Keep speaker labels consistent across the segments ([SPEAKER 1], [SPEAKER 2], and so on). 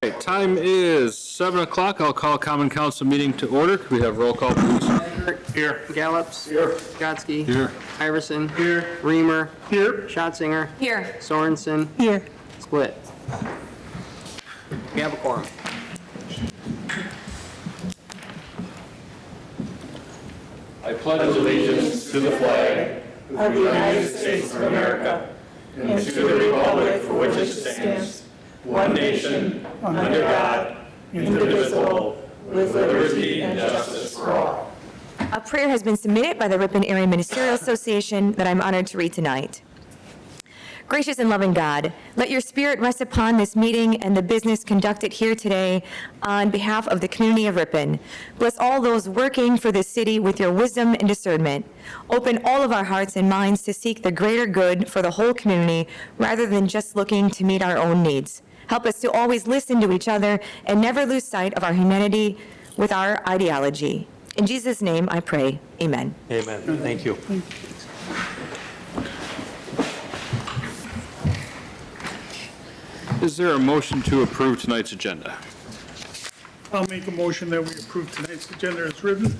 [SPEAKER 1] Okay, time is 7 o'clock. I'll call Common Council meeting to order. Could we have roll call, please?
[SPEAKER 2] Here. Gallops.
[SPEAKER 1] Here.
[SPEAKER 2] Gotsky.
[SPEAKER 1] Here.
[SPEAKER 2] Iverson. Here. Reamer.
[SPEAKER 1] Here.
[SPEAKER 2] Schatzinger.
[SPEAKER 3] Here.
[SPEAKER 2] Sorensen.
[SPEAKER 3] Here.
[SPEAKER 2] Split. We have a quorum.
[SPEAKER 4] I pledge allegiance to the flag of the United States of America and to the republic for which it stands, one nation, under God, indivisible, with liberty and justice for all.
[SPEAKER 3] A prayer has been submitted by the Ripon Area Ministerial Association that I'm honored to read tonight. Gracious and loving God, let your spirit rest upon this meeting and the business conducted here today on behalf of the community of Ripon. Bless all those working for this city with your wisdom and discernment. Open all of our hearts and minds to seek the greater good for the whole community rather than just looking to meet our own needs. Help us to always listen to each other and never lose sight of our humanity with our ideology. In Jesus' name I pray, amen.
[SPEAKER 4] Amen. Thank you.
[SPEAKER 1] Is there a motion to approve tonight's agenda?
[SPEAKER 5] I'll make a motion that we approve tonight's agenda as written.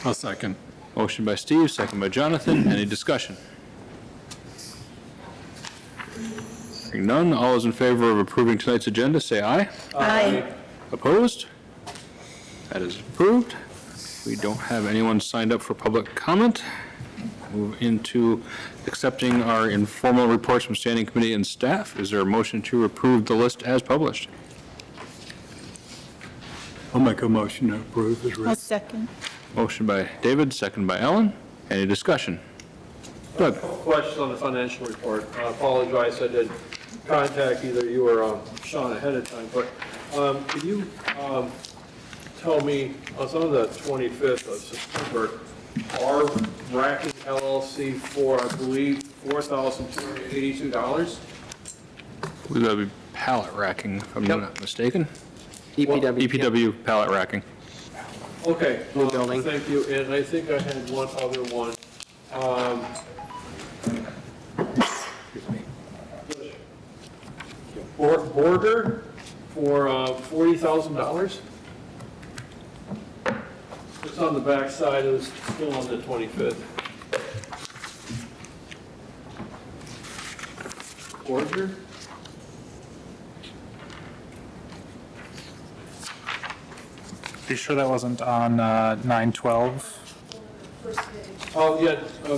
[SPEAKER 1] I'll second. Motion by Steve, second by Jonathan. Any discussion? Hearing none, all those in favor of approving tonight's agenda, say aye.
[SPEAKER 3] Aye.
[SPEAKER 1] Opposed? That is approved. We don't have anyone signed up for public comment. Move into accepting our informal reports from standing committee and staff. Is there a motion to approve the list as published?
[SPEAKER 6] I'll make a motion to approve as
[SPEAKER 7] I'll
[SPEAKER 6] written.
[SPEAKER 7] second.
[SPEAKER 1] Motion by David, second by Ellen. Any discussion? Doug?
[SPEAKER 4] Question on the financial report. I apologize, I did contact either you or Sean ahead of time, but could you tell me, on the 25th of September, our racking LLC for, I believe, $4,282?
[SPEAKER 1] Would that be pallet racking, if I'm not mistaken?
[SPEAKER 2] EPW.
[SPEAKER 1] EPW pallet racking.
[SPEAKER 4] Okay.
[SPEAKER 2] New building.
[SPEAKER 4] Thank you, and I think I had one other one. Border for $40,000. It's on the back side, it was still on the 25th. Border?
[SPEAKER 5] Are you sure that wasn't on 912
[SPEAKER 4] Oh, yeah,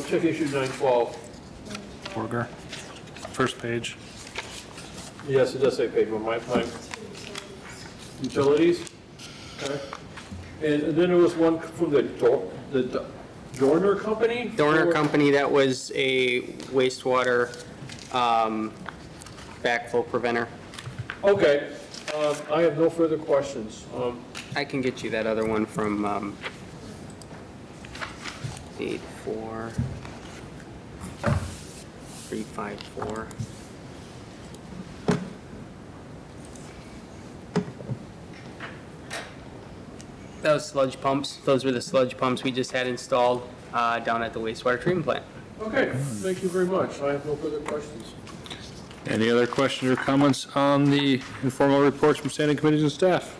[SPEAKER 4] check issue 912.
[SPEAKER 5] Borger? First page.
[SPEAKER 4] Yes, it does say paper, my utilities. Okay. And then there was one from the Dorner Company?
[SPEAKER 2] Dorner Company, that was a wastewater backflow preventer.
[SPEAKER 4] Okay, I have no further questions.
[SPEAKER 2] I can get you that other one from 84354. Those sludge pumps, those were the sludge pumps we just had installed down at the wastewater treatment plant.
[SPEAKER 4] Okay, thank you very much. I have no further questions.
[SPEAKER 1] Any other questions or comments on the informal reports from standing committees and staff?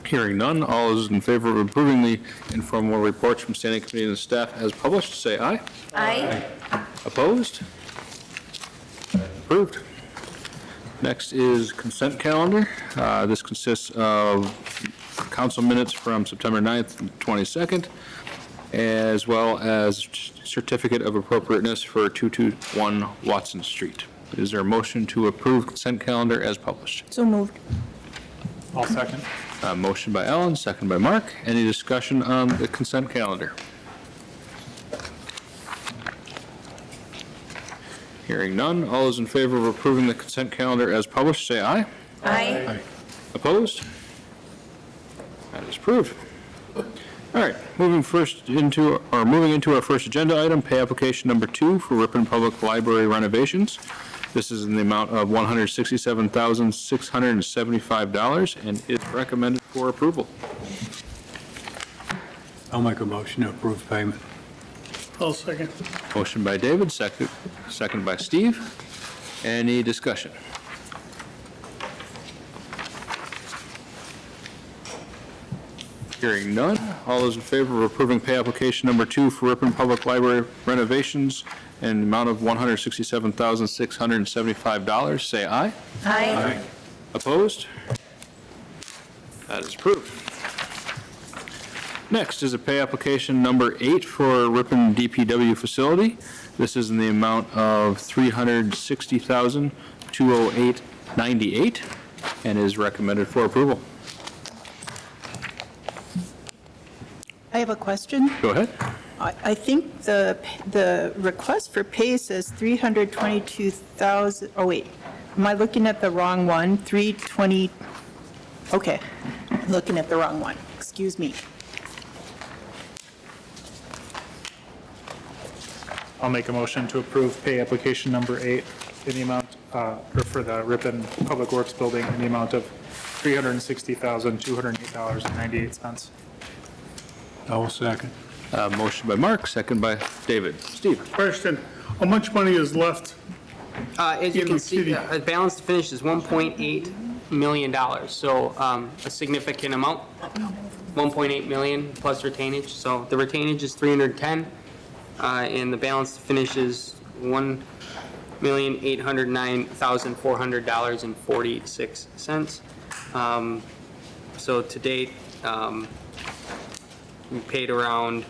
[SPEAKER 1] Hearing none, all those in favor of approving the informal reports from standing committees and staff as published, say aye.
[SPEAKER 3] Aye.
[SPEAKER 1] Opposed? Approved. Next is consent calendar. This consists of council minutes from September 9th and 22nd, as well as certificate of appropriateness for 221 Watson Street. Is there a motion to approve consent calendar as published?
[SPEAKER 7] So moved.
[SPEAKER 5] I'll second.
[SPEAKER 1] Motion by Ellen, second by Mark. Any discussion on the consent calendar? Hearing none, all those in favor of approving the consent calendar as published, say aye.
[SPEAKER 3] Aye.
[SPEAKER 1] Opposed? That is approved. All right, moving into our first agenda item, pay application number 2 for Ripon Public Library renovations. This is in the amount of $167,675 and is recommended for approval.
[SPEAKER 6] I'll make a motion to approve payment.
[SPEAKER 5] I'll second.
[SPEAKER 1] Motion by David, second by Steve. Any discussion? Hearing none. All those in favor of approving pay application number 2 for Ripon Public Library renovations in the amount of $167,675, say aye.
[SPEAKER 3] Aye.
[SPEAKER 1] Opposed? That is approved. Next is a pay application number 8 for Ripon DPW facility. This is in the amount of $360,208.98 and is recommended for approval.
[SPEAKER 7] I have a question.
[SPEAKER 1] Go ahead.
[SPEAKER 7] I think the request for pay says 322,000, oh wait, am I looking at the wrong one? 320, okay, I'm looking at the wrong one, excuse me.
[SPEAKER 5] I'll make a motion to approve pay application number 8 in the amount, or for the Ripon Public Works Building in the amount of $360,208.98.
[SPEAKER 6] I will second.
[SPEAKER 1] Motion by Mark, second by David. Steve?
[SPEAKER 8] Question, how much money is left?
[SPEAKER 2] As you
[SPEAKER 8] In
[SPEAKER 2] can
[SPEAKER 8] the
[SPEAKER 2] see,
[SPEAKER 8] city.
[SPEAKER 2] the balance to finish is $1.8 million, so a significant amount, 1.8 million plus retainage. So the retainage is 310, and the balance to finish is $1,809,400.46. So to date, we paid around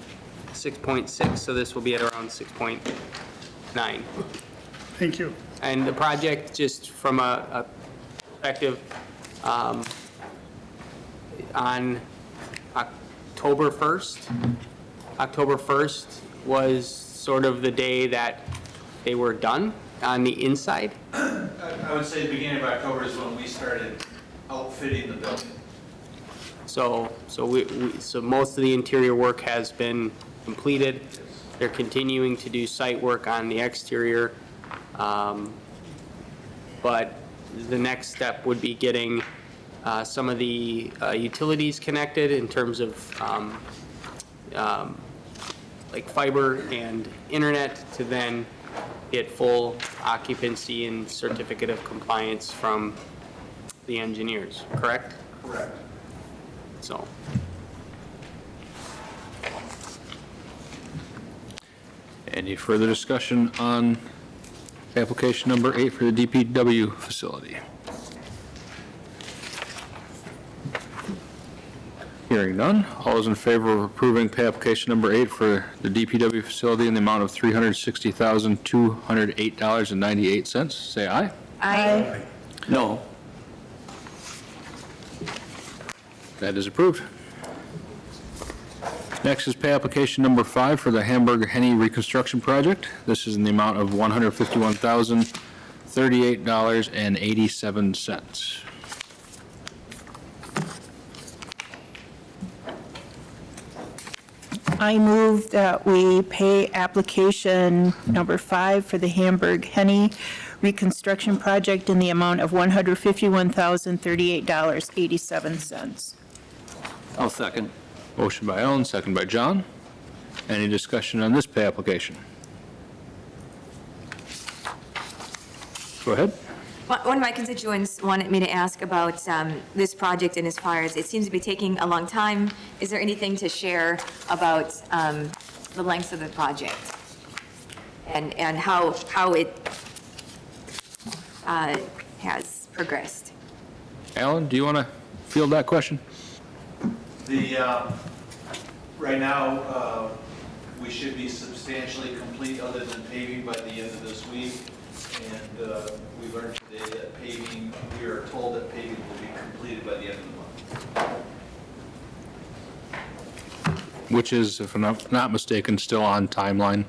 [SPEAKER 2] 6.6, so this will be at around 6.9.
[SPEAKER 8] Thank you.
[SPEAKER 2] And the project, just from a perspective, on October 1st was sort of the day that they were done on the inside.
[SPEAKER 9] I would say the beginning of October is when we started outfitting the building.
[SPEAKER 2] So most of the interior work has been completed. They're continuing to do site work on the exterior. But the next step would be getting some of the utilities connected in terms of like fiber and internet to then get full occupancy and certificate of compliance from the engineers, correct?
[SPEAKER 9] Correct.
[SPEAKER 2] So,
[SPEAKER 1] Any further discussion on application number 8 for the DPW facility? Hearing none. All those in favor of approving pay application number 8 for the DPW facility in the amount of $360,208.98, say aye.
[SPEAKER 3] Aye.
[SPEAKER 1] No. That is approved. Next is pay application number 5 for the Hamburger Henny reconstruction project. This is in the amount of $151,038.87.
[SPEAKER 7] I move that we pay application number 5 for the Hamburg Henny reconstruction project in the amount of $151,038.87.
[SPEAKER 6] I'll second.
[SPEAKER 1] Motion by Ellen, second by John. Any discussion on this pay application? Go ahead.
[SPEAKER 3] One of my constituents wanted me to ask about this project, and as far as it seems to be taking a long time, is there anything to share about the length of the project and how it has progressed?
[SPEAKER 1] Alan, do you want to field that question?
[SPEAKER 9] Right now, we should be substantially complete other than paving by the end of this week. And we learned today that paving, we are told that paving will be completed by the end of the month.
[SPEAKER 1] Which is, if I'm not mistaken, still on timeline.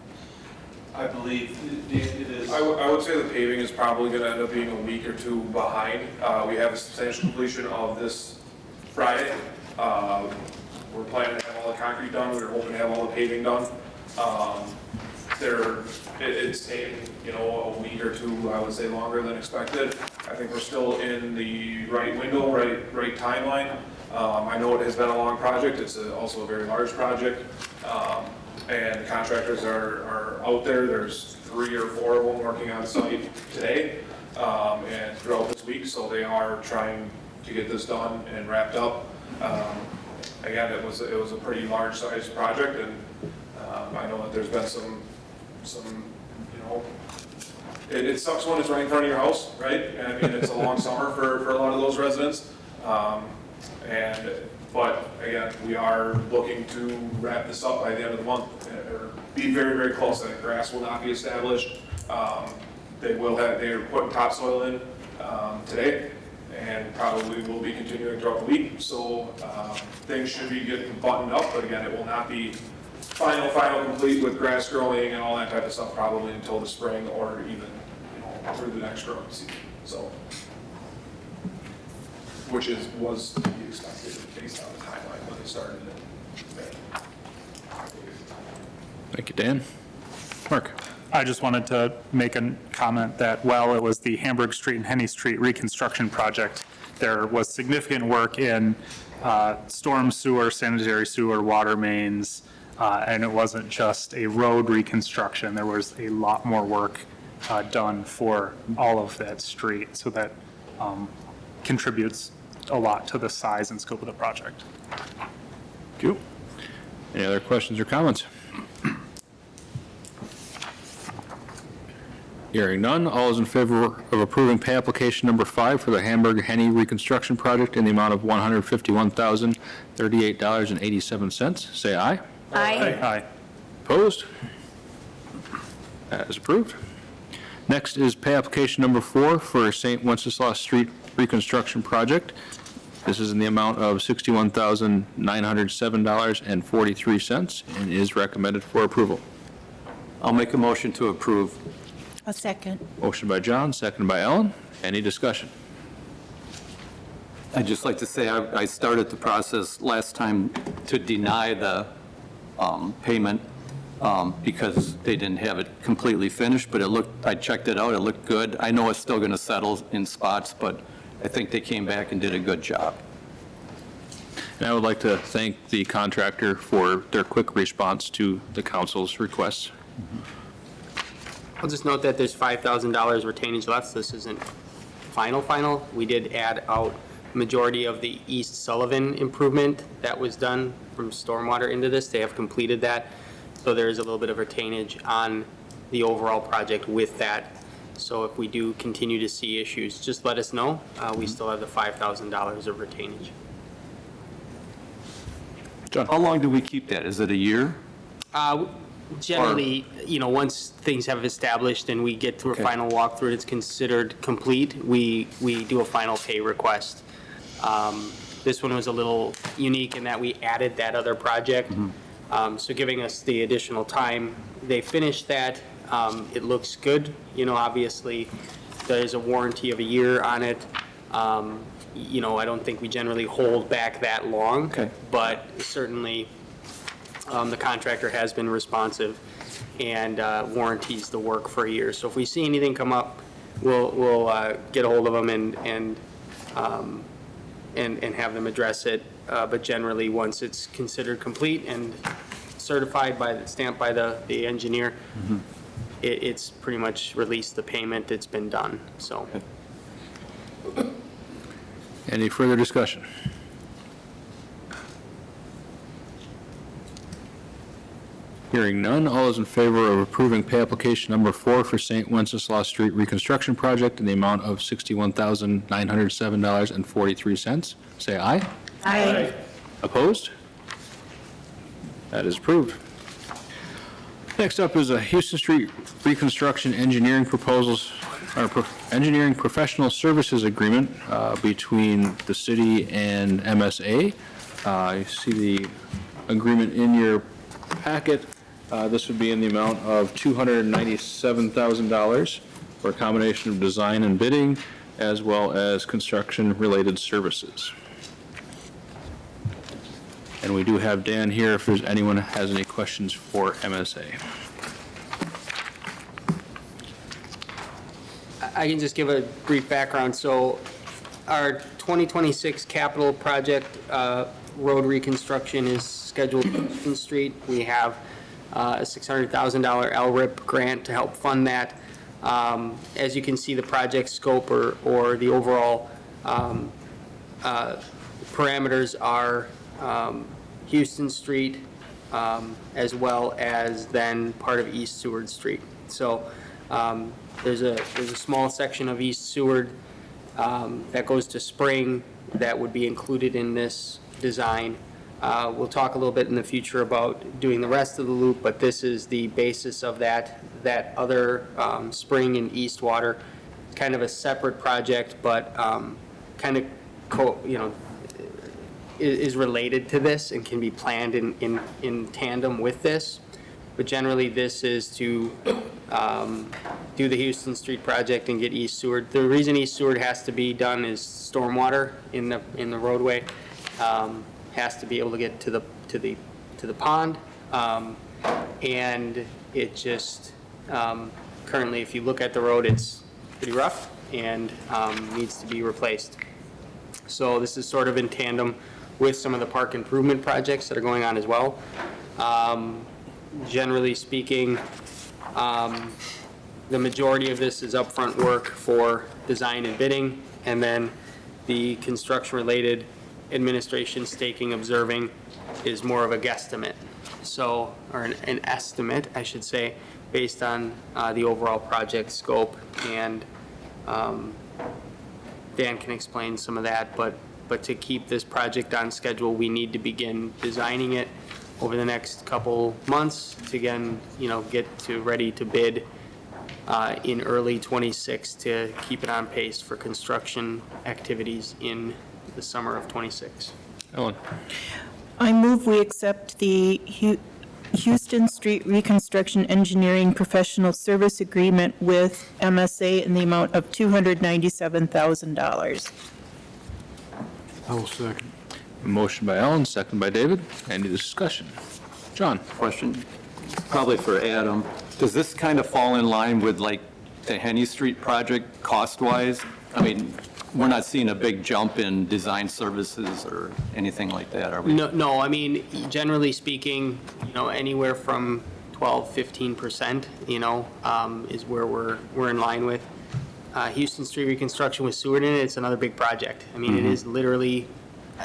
[SPEAKER 9] I believe it is.
[SPEAKER 10] I would say the paving is probably going to end up being a week or two behind. We have a substantial completion of this Friday. We're planning to have all the concrete done. We're hoping to have all the paving done. It's taken, a week or two, I would say longer than expected. I think we're still in the right window, right timeline. I know it has been a long project. It's also a very large project. And the contractors are out there. There's 3 or 4 of them working on site today. and throughout this week, so they are trying to get this done and wrapped up. Again, it was a pretty large sized project, and I know that there's been some, you know, it sucks when it's right in front of your house, right? I mean, it's a long summer for a lot of those residents. But again, we are looking to wrap this up by the end of the month, or be very, very close. That grass will not be established. They're putting topsoil in today, and probably will be continuing throughout the week. So things should be getting buttoned up, but again, it will not be final complete with grass growing and all that type of stuff probably until the spring, or even, you know, through the next growing season. So, which was to be expected based on the timeline when they started it.
[SPEAKER 1] Thank you, Dan. Mark?
[SPEAKER 5] I just wanted to make a comment that while it was the Hamburg Street and Henny Street reconstruction project, there was significant work in storm sewer, sanitary sewer, water mains, and it wasn't just a road reconstruction. There was a lot more work done for all of that street, so that contributes a lot to the size and scope of the project.
[SPEAKER 1] Thank you. Any other questions or comments? Hearing none, all is in favor of approving pay application number 5 for the Hamburg Henny reconstruction project in the amount of $151,038.87, say aye.
[SPEAKER 3] Aye.
[SPEAKER 5] Aye.
[SPEAKER 1] Opposed? That is approved. Next is pay application number 4 for St. Wenceslas Street reconstruction project. This is in the amount of $61,907.43 and is recommended for approval.
[SPEAKER 6] I'll make a motion to approve.
[SPEAKER 7] A second.
[SPEAKER 1] Motion by John, seconded by Ellen. Any discussion?
[SPEAKER 6] I'd just like to say I started the process last time to deny the payment because they didn't have it completely finished, but I checked it out, it looked good. I know it's still going to settle in spots, but I think they came back and did a good job.
[SPEAKER 1] And I would like to thank the contractor for their quick response to the council's requests.
[SPEAKER 2] I'll just note that there's $5,000 retainage left. This isn't final. We did add out majority of the East Sullivan improvement that was done from stormwater into this. They have completed that. So there is a little bit of retainage on the overall project with that. So if we do continue to see issues, just let us know. We still have the $5,000 of retainage.
[SPEAKER 6] How long do we keep that? Is it a year?
[SPEAKER 2] Generally, you know, once things have established and we get through a final walkthrough, it's considered complete, we do a final pay request. This one was a little unique in that we added that other project. So giving us the additional time, they finished that. It looks good. You know, obviously, there's a warranty of a year on it. You know, I don't think we generally hold back that long.
[SPEAKER 6] Okay.
[SPEAKER 2] But certainly, the contractor has been responsive and warranties the work for a year. So if we see anything come up, we'll get a hold of them and have them address it. But generally, once it's considered complete and certified stamped by the engineer, it's pretty much released the payment. It's been done. So.
[SPEAKER 1] Any further discussion? Hearing none, all is in favor of approving pay application number 4 for St. Wenceslas Street reconstruction project in the amount of $61,907.43. Say aye.
[SPEAKER 3] Aye.
[SPEAKER 1] Opposed? That is approved. Next up is a Houston Street reconstruction engineering proposals, or engineering professional services agreement between the city and MSA. You see the agreement in your packet. This would be in the amount of $297,000 for a combination of design and bidding, as well as construction-related services. And we do have Dan here if there's anyone that has any questions for MSA.
[SPEAKER 2] I can just give a brief background. So our 2026 capital project road reconstruction is scheduled for Houston Street. We have a $600,000 LRIP grant to help fund that. As you can see, the project scope or the overall parameters are Houston Street, as well as then part of East Seward Street. So there's a small section of East Seward that goes to Spring that would be included in this design. We'll talk a little bit in the future about doing the rest of the loop, but this is the basis of that other Spring and East Water. Kind of a separate project, but kind of is related to this and can be planned in tandem with this. But generally, this is to do the Houston Street project and get East Seward. The reason East Seward has to be done is stormwater in the roadway has to be able to get to the pond, and it just currently, if you look at the road, it's pretty rough and needs to be replaced. So this is sort of in tandem with some of the park improvement projects that are going on as well. Generally speaking, the majority of this is upfront work for design and bidding, and then the construction-related administration, staking, observing is more of a guesstimate. So, or an estimate, I should say, based on the overall project scope, and Dan can explain some of that, but to keep this project on schedule, we need to begin designing it over the next couple months to, again, get to ready to bid in early '26 to keep it on pace for construction activities in the summer of '26.
[SPEAKER 1] Ellen?
[SPEAKER 7] I move we accept the Houston Street Reconstruction Engineering Professional Service Agreement with MSA in the amount of $297,000.
[SPEAKER 4] I will second.
[SPEAKER 1] A motion by Ellen, second by David. Any discussion? John?
[SPEAKER 6] Question, probably for Adam. Does this kind of fall in line with like the Henny Street project cost-wise? I mean, we're not seeing a big jump in design services or anything like that, are we?
[SPEAKER 2] No, I mean, generally speaking, anywhere from 12-15%, is where we're in line with. Houston Street reconstruction with Seward in it, it's another big project. I mean, it is literally,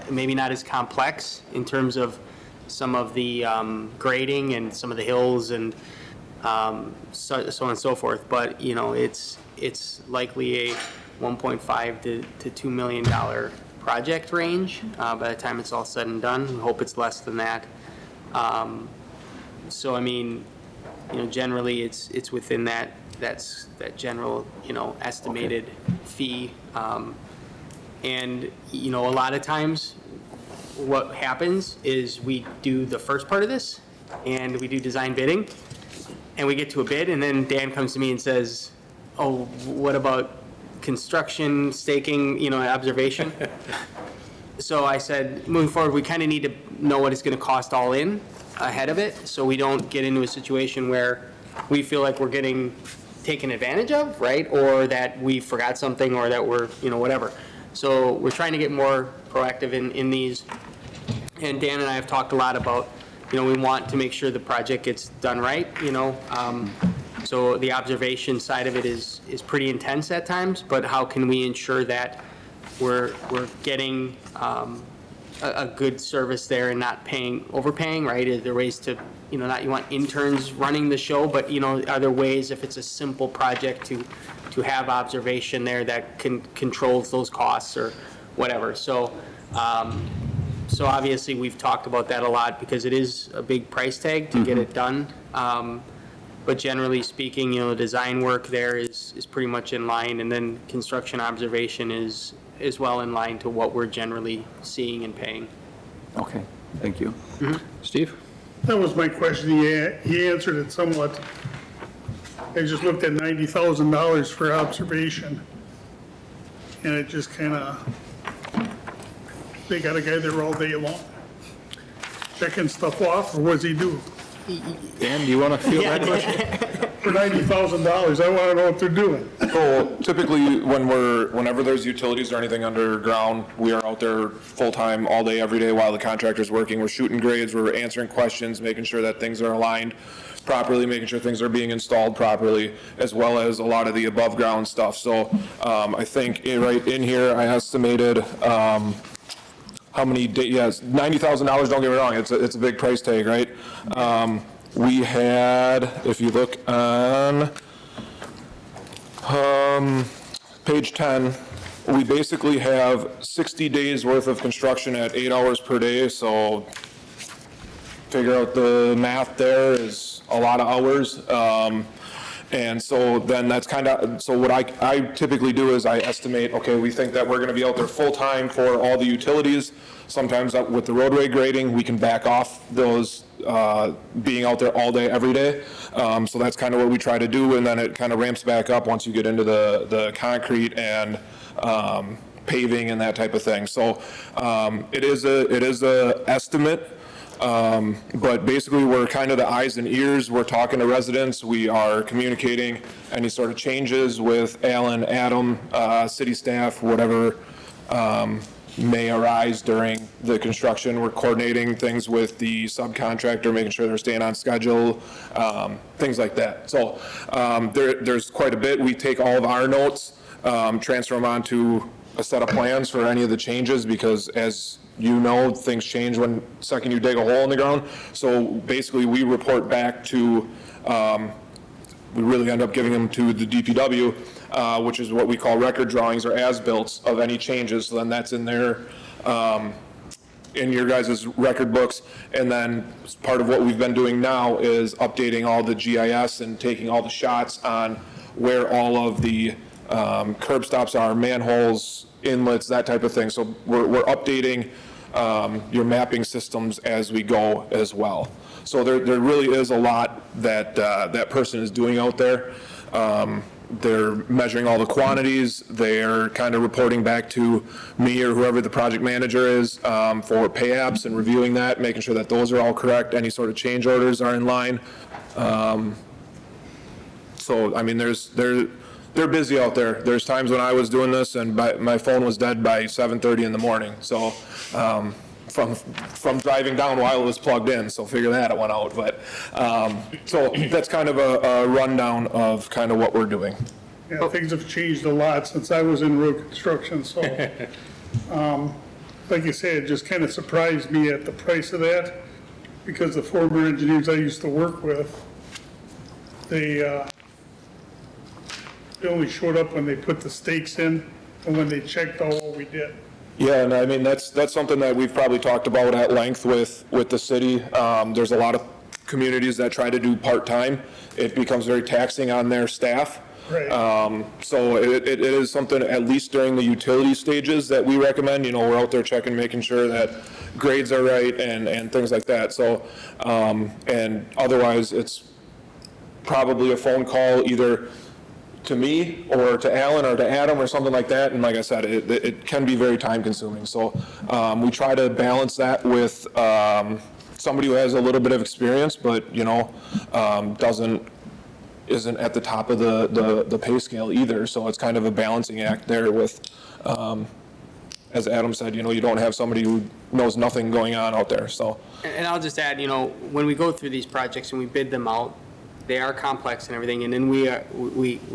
[SPEAKER 2] maybe not as complex in terms of some of the grading and some of the hills and so on and so forth, but, it's likely a $1.5 to $2 million project range by the time it's all said and done. We hope it's less than that. So, I mean, generally, it's within that general, estimated fee. And, a lot of times, what happens is we do the first part of this, and we do design bidding, and we get to a bid, and then Dan comes to me and says, oh, what about construction, staking, observation? So I said, moving forward, we kind of need to know what it's going to cost all in ahead of it, so we don't get into a situation where we feel like we're getting taken advantage of, right? Or that we forgot something, or that we're, whatever. So we're trying to get more proactive in these. And Dan and I have talked a lot about, we want to make sure the project gets done right, So the observation side of it is pretty intense at times, but how can we ensure that we're getting a good service there and not overpaying, right? Are there ways to, not you want interns running the show, but, are there ways, if it's a simple project, to have observation there that controls those costs or whatever. So, so obviously we've talked about that a lot because it is a big price tag to get it done. But generally speaking, design work there is pretty much in line, and then construction observation is well in line to what we're generally seeing and paying.
[SPEAKER 6] Okay, thank you.
[SPEAKER 1] Steve?
[SPEAKER 8] That was my question. He answered it somewhat. I just looked at $90,000 for observation, and it just kind of, they got a guy there all day long, checking stuff off, or what does he do?
[SPEAKER 1] Dan, do you want to field that question?
[SPEAKER 8] For $90,000, I want to know what they're doing.
[SPEAKER 10] So typically, whenever there's utilities or anything underground, we are out there full-time, all day, every day while the contractor's working. We're shooting grades, we're answering questions, making sure that things are aligned properly, making sure things are being installed properly, as well as a lot of the above ground stuff. So I think right in here, I estimated how many days, yes, $90,000, don't get me wrong, it's a big price tag, right? We had, if you look on page 10, we basically have 60 days worth of construction at 8 hours per day, so figure out the math there is a lot of hours. And so then that's kind of, so what I typically do is I estimate, okay, we think that we're going to be out there full-time for all the utilities. Sometimes with the roadway grading, we can back off those being out there all day, every day. So that's kind of what we try to do, and then it kind of ramps back up once you get into the concrete and paving and that type of thing. So it is a estimate. But basically, we're kind of the eyes and ears. We're talking to residents. We are communicating any sort of changes with Alan, Adam, city staff, whatever may arise during the construction. We're coordinating things with the subcontractor, making sure they're staying on schedule, things like that. So there's quite a bit. We take all of our notes, transfer them onto a set of plans for any of the changes, because as you know, things change when second you dig a hole in the ground. So basically, we report back to, we really end up giving them to the DPW, which is what we call record drawings or as-built of any changes. So then that's in there, in your guys' record books. And then part of what we've been doing now is updating all the GIS and taking all the shots on where all of the curb stops are, manholes, inlets, that type of thing. So we're updating your mapping systems as we go as well. So there really is a lot that that person is doing out there. They're measuring all the quantities. They're kind of reporting back to me or whoever the project manager is for pay apps and reviewing that, making sure that those are all correct. Any sort of change orders are in line. So I mean, they're busy out there. There's times when I was doing this and my phone was dead by 7:30 in the morning. So from driving down while it was plugged in, so figure that it went out. But so that's kind of a rundown of kind of what we're doing.
[SPEAKER 8] Yeah, things have changed a lot since I was in road construction, so, like you said, it just kind of surprised me at the price of that, because the former engineers I used to work with, they only showed up when they put the stakes in and when they checked out what we did.
[SPEAKER 10] Yeah, and I mean, that's something that we've probably talked about at length with the city. There's a lot of communities that try to do part-time. It becomes very taxing on their staff.
[SPEAKER 8] Right.
[SPEAKER 10] So it is something, at least during the utility stages, that we recommend. You know, we're out there checking, making sure that grades are right and things like that. So, and otherwise, it's probably a phone call either to me or to Alan or to Adam or something like that. And like I said, it can be very time consuming. So we try to balance that with somebody who has a little bit of experience, but, you know, isn't at the top of the pay scale either. So it's kind of a balancing act there with, as Adam said, you know, you don't have somebody who knows nothing going on out there. So.
[SPEAKER 2] And I'll just add, you know, when we go through these projects and we bid them out, they are complex and everything, and then we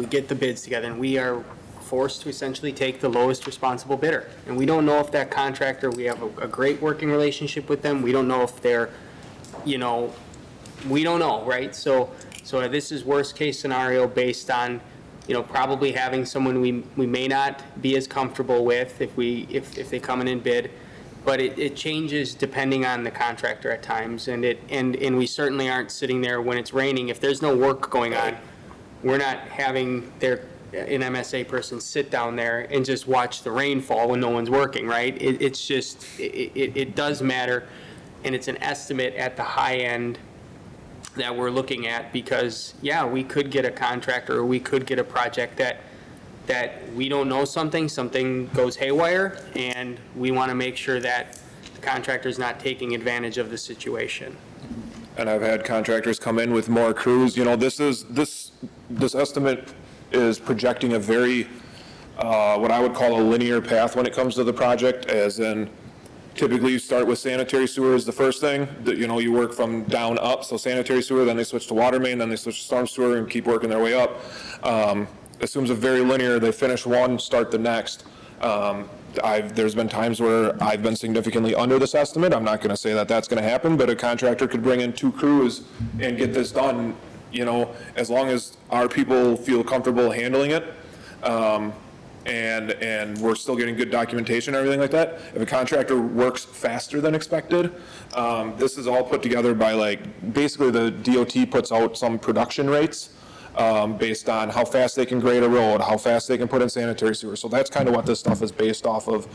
[SPEAKER 2] get the bids together, and we are forced to essentially take the lowest responsible bidder. And we don't know if that contractor, we have a great working relationship with them. We don't know if they're, you know, we don't know, right? So this is worst case scenario based on, you know, probably having someone we may not be as comfortable with if they come in and bid. But it changes depending on the contractor at times, and we certainly aren't sitting there when it's raining. If there's no work going on, we're not having an MSA person sit down there and just watch the rain fall when no one's working, right? It's just, it does matter, and it's an estimate at the high end that we're looking at, because, yeah, we could get a contractor, or we could get a project that we don't know something goes haywire, and we want to make sure that the contractor's not taking advantage of the situation.
[SPEAKER 10] And I've had contractors come in with more crews. You know, this estimate is projecting a very, what I would call a linear path when it comes to the project, as in, Typically, you start with sanitary sewer is the first thing, that, you know, you work from down up, so sanitary sewer, then they switch to water main, then they switch to storm sewer and keep working their way up. Assumes a very linear, they finish one, start the next. There's been times where I've been significantly under this estimate. I'm not gonna say that that's gonna happen, but a contractor could bring in 2 crews and get this done, you know, as long as our people feel comfortable handling it. And we're still getting good documentation and everything like that. If a contractor works faster than expected, this is all put together by, like, basically the DOT puts out some production rates based on how fast they can grade a road, how fast they can put in sanitary sewer. So that's kind of what this stuff is based off of.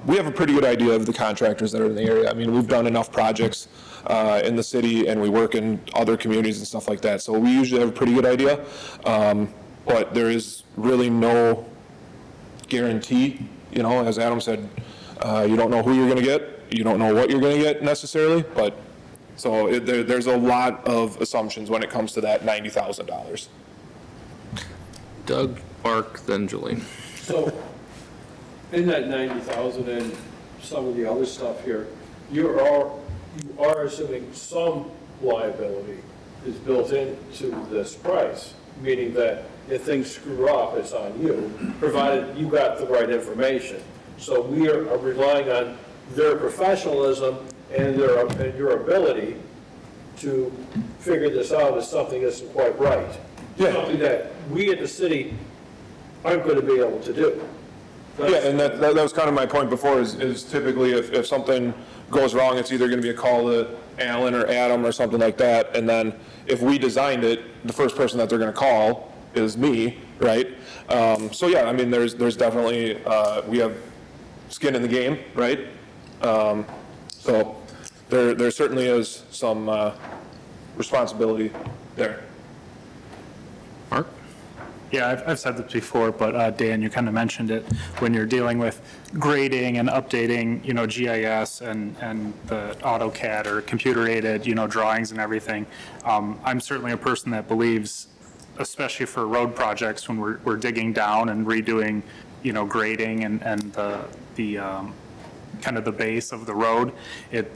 [SPEAKER 10] We have a pretty good idea of the contractors that are in the area. I mean, we've done enough projects in the city, and we work in other communities and stuff like that. So we usually have a pretty good idea, but there is really no guarantee, you know, as Adam said, you don't know who you're going to get, you don't know what you're going to get necessarily, but so there's a lot of assumptions when it comes to that $90,000.
[SPEAKER 1] Doug, Mark, then Julie.
[SPEAKER 4] So, in that 90,000 and some of the other stuff here, you are assuming some liability is built into this price, meaning that if things screw up, it's on you, provided you got the right information. So we are relying on their professionalism and your ability to figure this out if something isn't quite right.
[SPEAKER 10] Yeah.
[SPEAKER 4] Something that we at the city aren't going to be able to do.
[SPEAKER 10] Yeah, and that was kind of my point before, is typically if something goes wrong, it's either going to be a call to Alan or Adam or something like that, and then if we designed it, the first person that they're going to call is me, right? So yeah, I mean, there's definitely, we have skin in the game, right? So there certainly is some responsibility there.
[SPEAKER 1] Mark?
[SPEAKER 5] Yeah, I've said this before, but Dan, you kind of mentioned it, when you're dealing with grading and updating, you know, GIS and the AutoCAD or computer-aided, you know, drawings and everything. I'm certainly a person that believes, especially for road projects, when we're digging down and redoing, you know, grading and the kind of the base of the road, it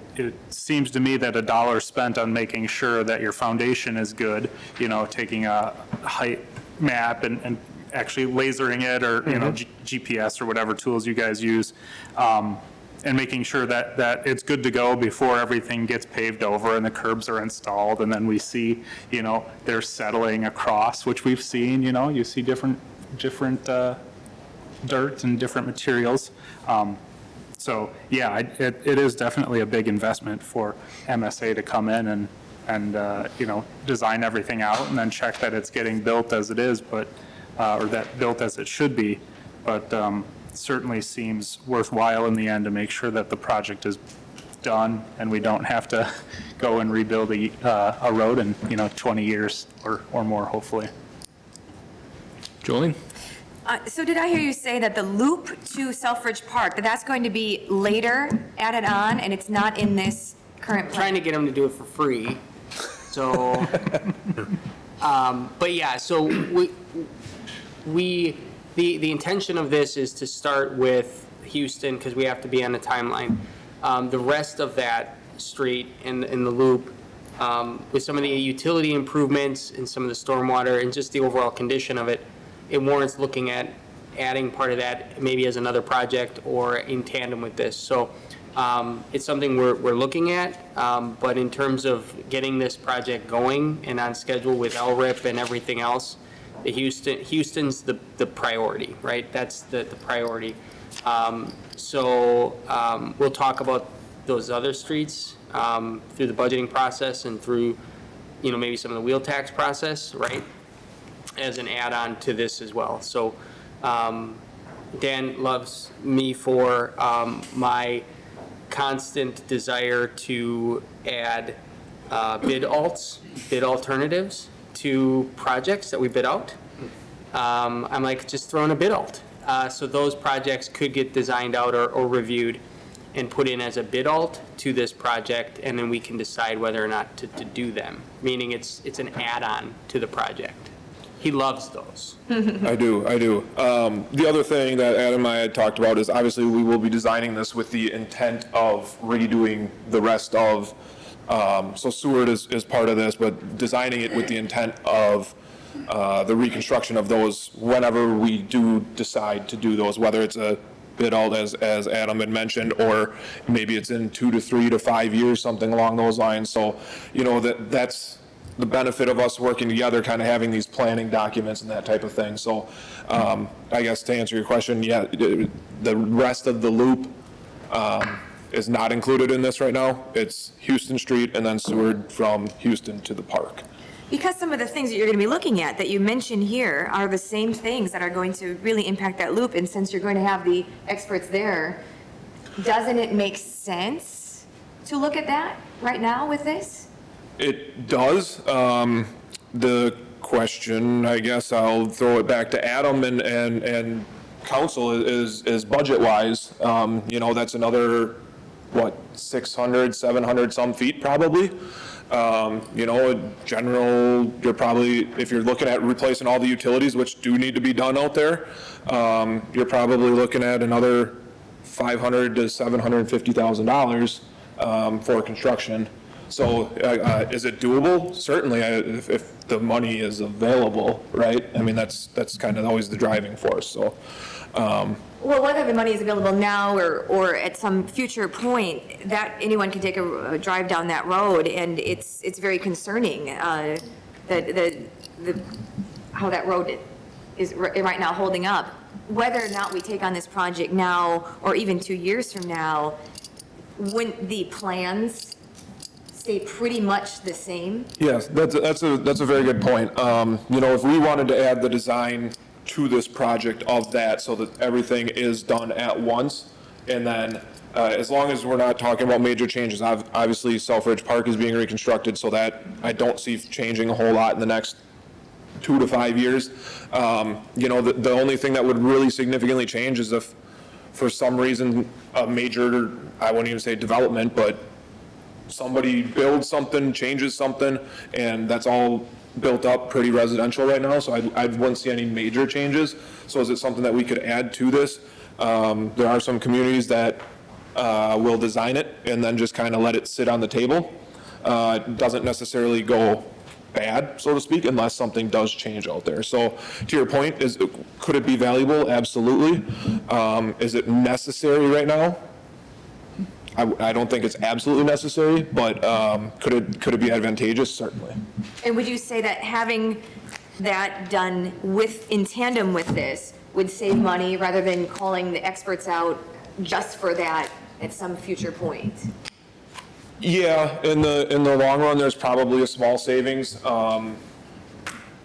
[SPEAKER 5] seems to me that $1 spent on making sure that your foundation is good, you know, taking a height map and actually lasering it, or, you know, GPS or whatever tools you guys use, and making sure that it's good to go before everything gets paved over and the curbs are installed, and then we see, you know, they're settling across, which we've seen, you know, you see different dirt and different materials. So yeah, it is definitely a big investment for MSA to come in and you know, design everything out and then check that it's getting built as it is, but or that built as it should be. But certainly seems worthwhile in the end to make sure that the project is done and we don't have to go and rebuild a road in, you know, 20 years or more, hopefully.
[SPEAKER 1] Julie?
[SPEAKER 3] So did I hear you say that the loop to Selfridge Park, that's going to be later added on, and it's not in this current plan?
[SPEAKER 2] Trying to get them to do it for free, so, but yeah, so the intention of this is to start with Houston, because we have to be on the timeline. The rest of that street in the loop, with some of the utility improvements and some of the stormwater and just the overall condition of it, it warrants looking at adding part of that maybe as another project or in tandem with this. So it's something we're looking at, but in terms of getting this project going and on schedule with LRIP and everything else, Houston's the priority, right? That's the priority. So we'll talk about those other streets through the budgeting process and through, you know, maybe some of the wheel tax process, right? As an add-on to this as well. So Dan loves me for my constant desire to add bid alternatives to projects that we bid out. I'm like, just throw in a bid alt. So those projects could get designed out or reviewed and put in as a bid alt to this project, and then we can decide whether or not to do them, meaning it's an add-on to the project. He loves those.
[SPEAKER 10] I do. The other thing that Adam and I had talked about is obviously we will be designing this with the intent of redoing the rest of, so Seward is part of this, but designing it with the intent of the reconstruction of those whenever we do decide to do those, whether it's a bid out as Adam had mentioned, or maybe it's in 2 to 3 to 5 years, something along those lines. So, that's the benefit of us working together, kind of having these planning documents and that type of thing. So I guess to answer your question, yeah, the rest of the loop is not included in this right now. It's Houston Street and then Seward from Houston to the park.
[SPEAKER 3] Because some of the things that you're going to be looking at that you mentioned here are the same things that are going to really impact that loop, and since you're going to have the experts there, doesn't it make sense to look at that right now with this?
[SPEAKER 10] It does. The question, I guess I'll throw it back to Adam and council is budget-wise. That's another, 600, 700 some feet probably. General, you're probably, if you're looking at replacing all the utilities, which do need to be done out there, you're probably looking at another $500,000 to $750,000 for construction. So is it doable? Certainly, if the money is available, right? I mean, that's kind of always the driving force, so.
[SPEAKER 3] Well, whether the money is available now or at some future point, that anyone can take a drive down that road, and it's very concerning, how that road is right now holding up. Whether or not we take on this project now, or even 2 years from now, wouldn't the plans stay pretty much the same?
[SPEAKER 10] Yes, that's a very good point. If we wanted to add the design to this project of that so that everything is done at once, and then as long as we're not talking about major changes, obviously Selfridge Park is being reconstructed, so that I don't see changing a whole lot in the next 2 to 5 years. The only thing that would really significantly change is if for some reason a major, I wouldn't even say development, but somebody builds something, changes something, and that's all built up pretty residential right now, so I wouldn't see any major changes. So is it something that we could add to this? There are some communities that will design it and then just kind of let it sit on the table. It doesn't necessarily go bad, so to speak, unless something does change out there. So to your point, could it be valuable? Absolutely. Is it necessary right now? I don't think it's absolutely necessary, but could it be advantageous? Certainly.
[SPEAKER 3] And would you say that having that done in tandem with this would save money rather than calling the experts out just for that at some future point?
[SPEAKER 10] Yeah, in the long run, there's probably a small savings. What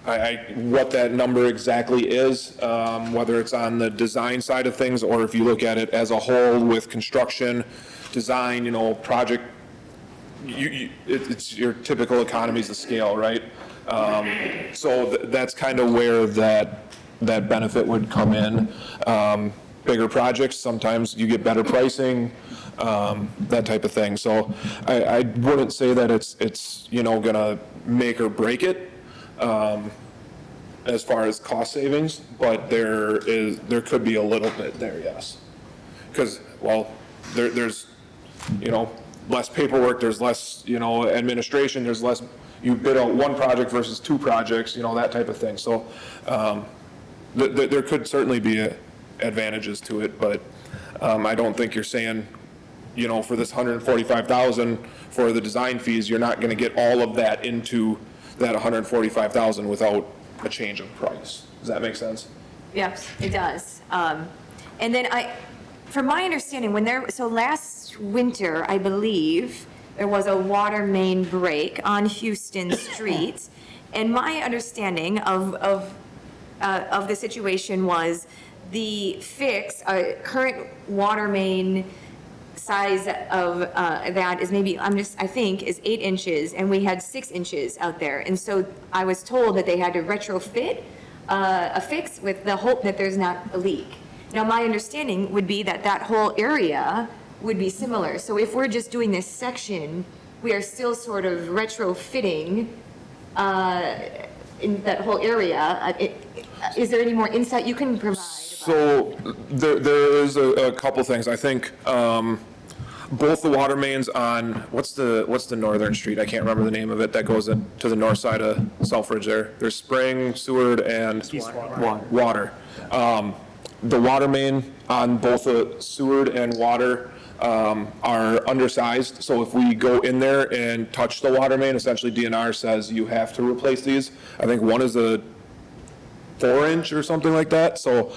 [SPEAKER 10] that number exactly is, whether it's on the design side of things or if you look at it as a whole with construction, design, project, it's your typical economies of scale, right? So that's kind of where that benefit would come in. Bigger projects, sometimes you get better pricing, that type of thing. So I wouldn't say that it's gonna make or break it as far as cost savings, but there could be a little bit there, yes. Because, there's less paperwork, there's less, administration, there's less, you bid out one project versus 2 projects, that type of thing. So there could certainly be advantages to it, but I don't think you're saying, for this $145,000 for the design fees, you're not going to get all of that into that $145,000 without a change of price. Does that make sense?
[SPEAKER 3] Yes, it does. And then from my understanding, so last winter, I believe, there was a water main break on Houston Street, and my understanding of the situation was the fix, current water main size of that is maybe, I think, is 8 inches, and we had 6 inches out there. And so I was told that they had to retrofit a fix with the hope that there's not a leak. Now, my understanding would be that whole area would be similar. So if we're just doing this section, we are still sort of retrofitting in that whole area. Is there any more insight you can provide?
[SPEAKER 10] So there is a couple things. I think both the water mains on, what's the northern street? I can't remember the name of it, that goes to the north side of Selfridge there. There's Spring, Seward, and Water. The water main on both the Seward and Water are undersized. So if we go in there and touch the water main, essentially DNR says you have to replace these. I think one is a 4-inch or something like that. So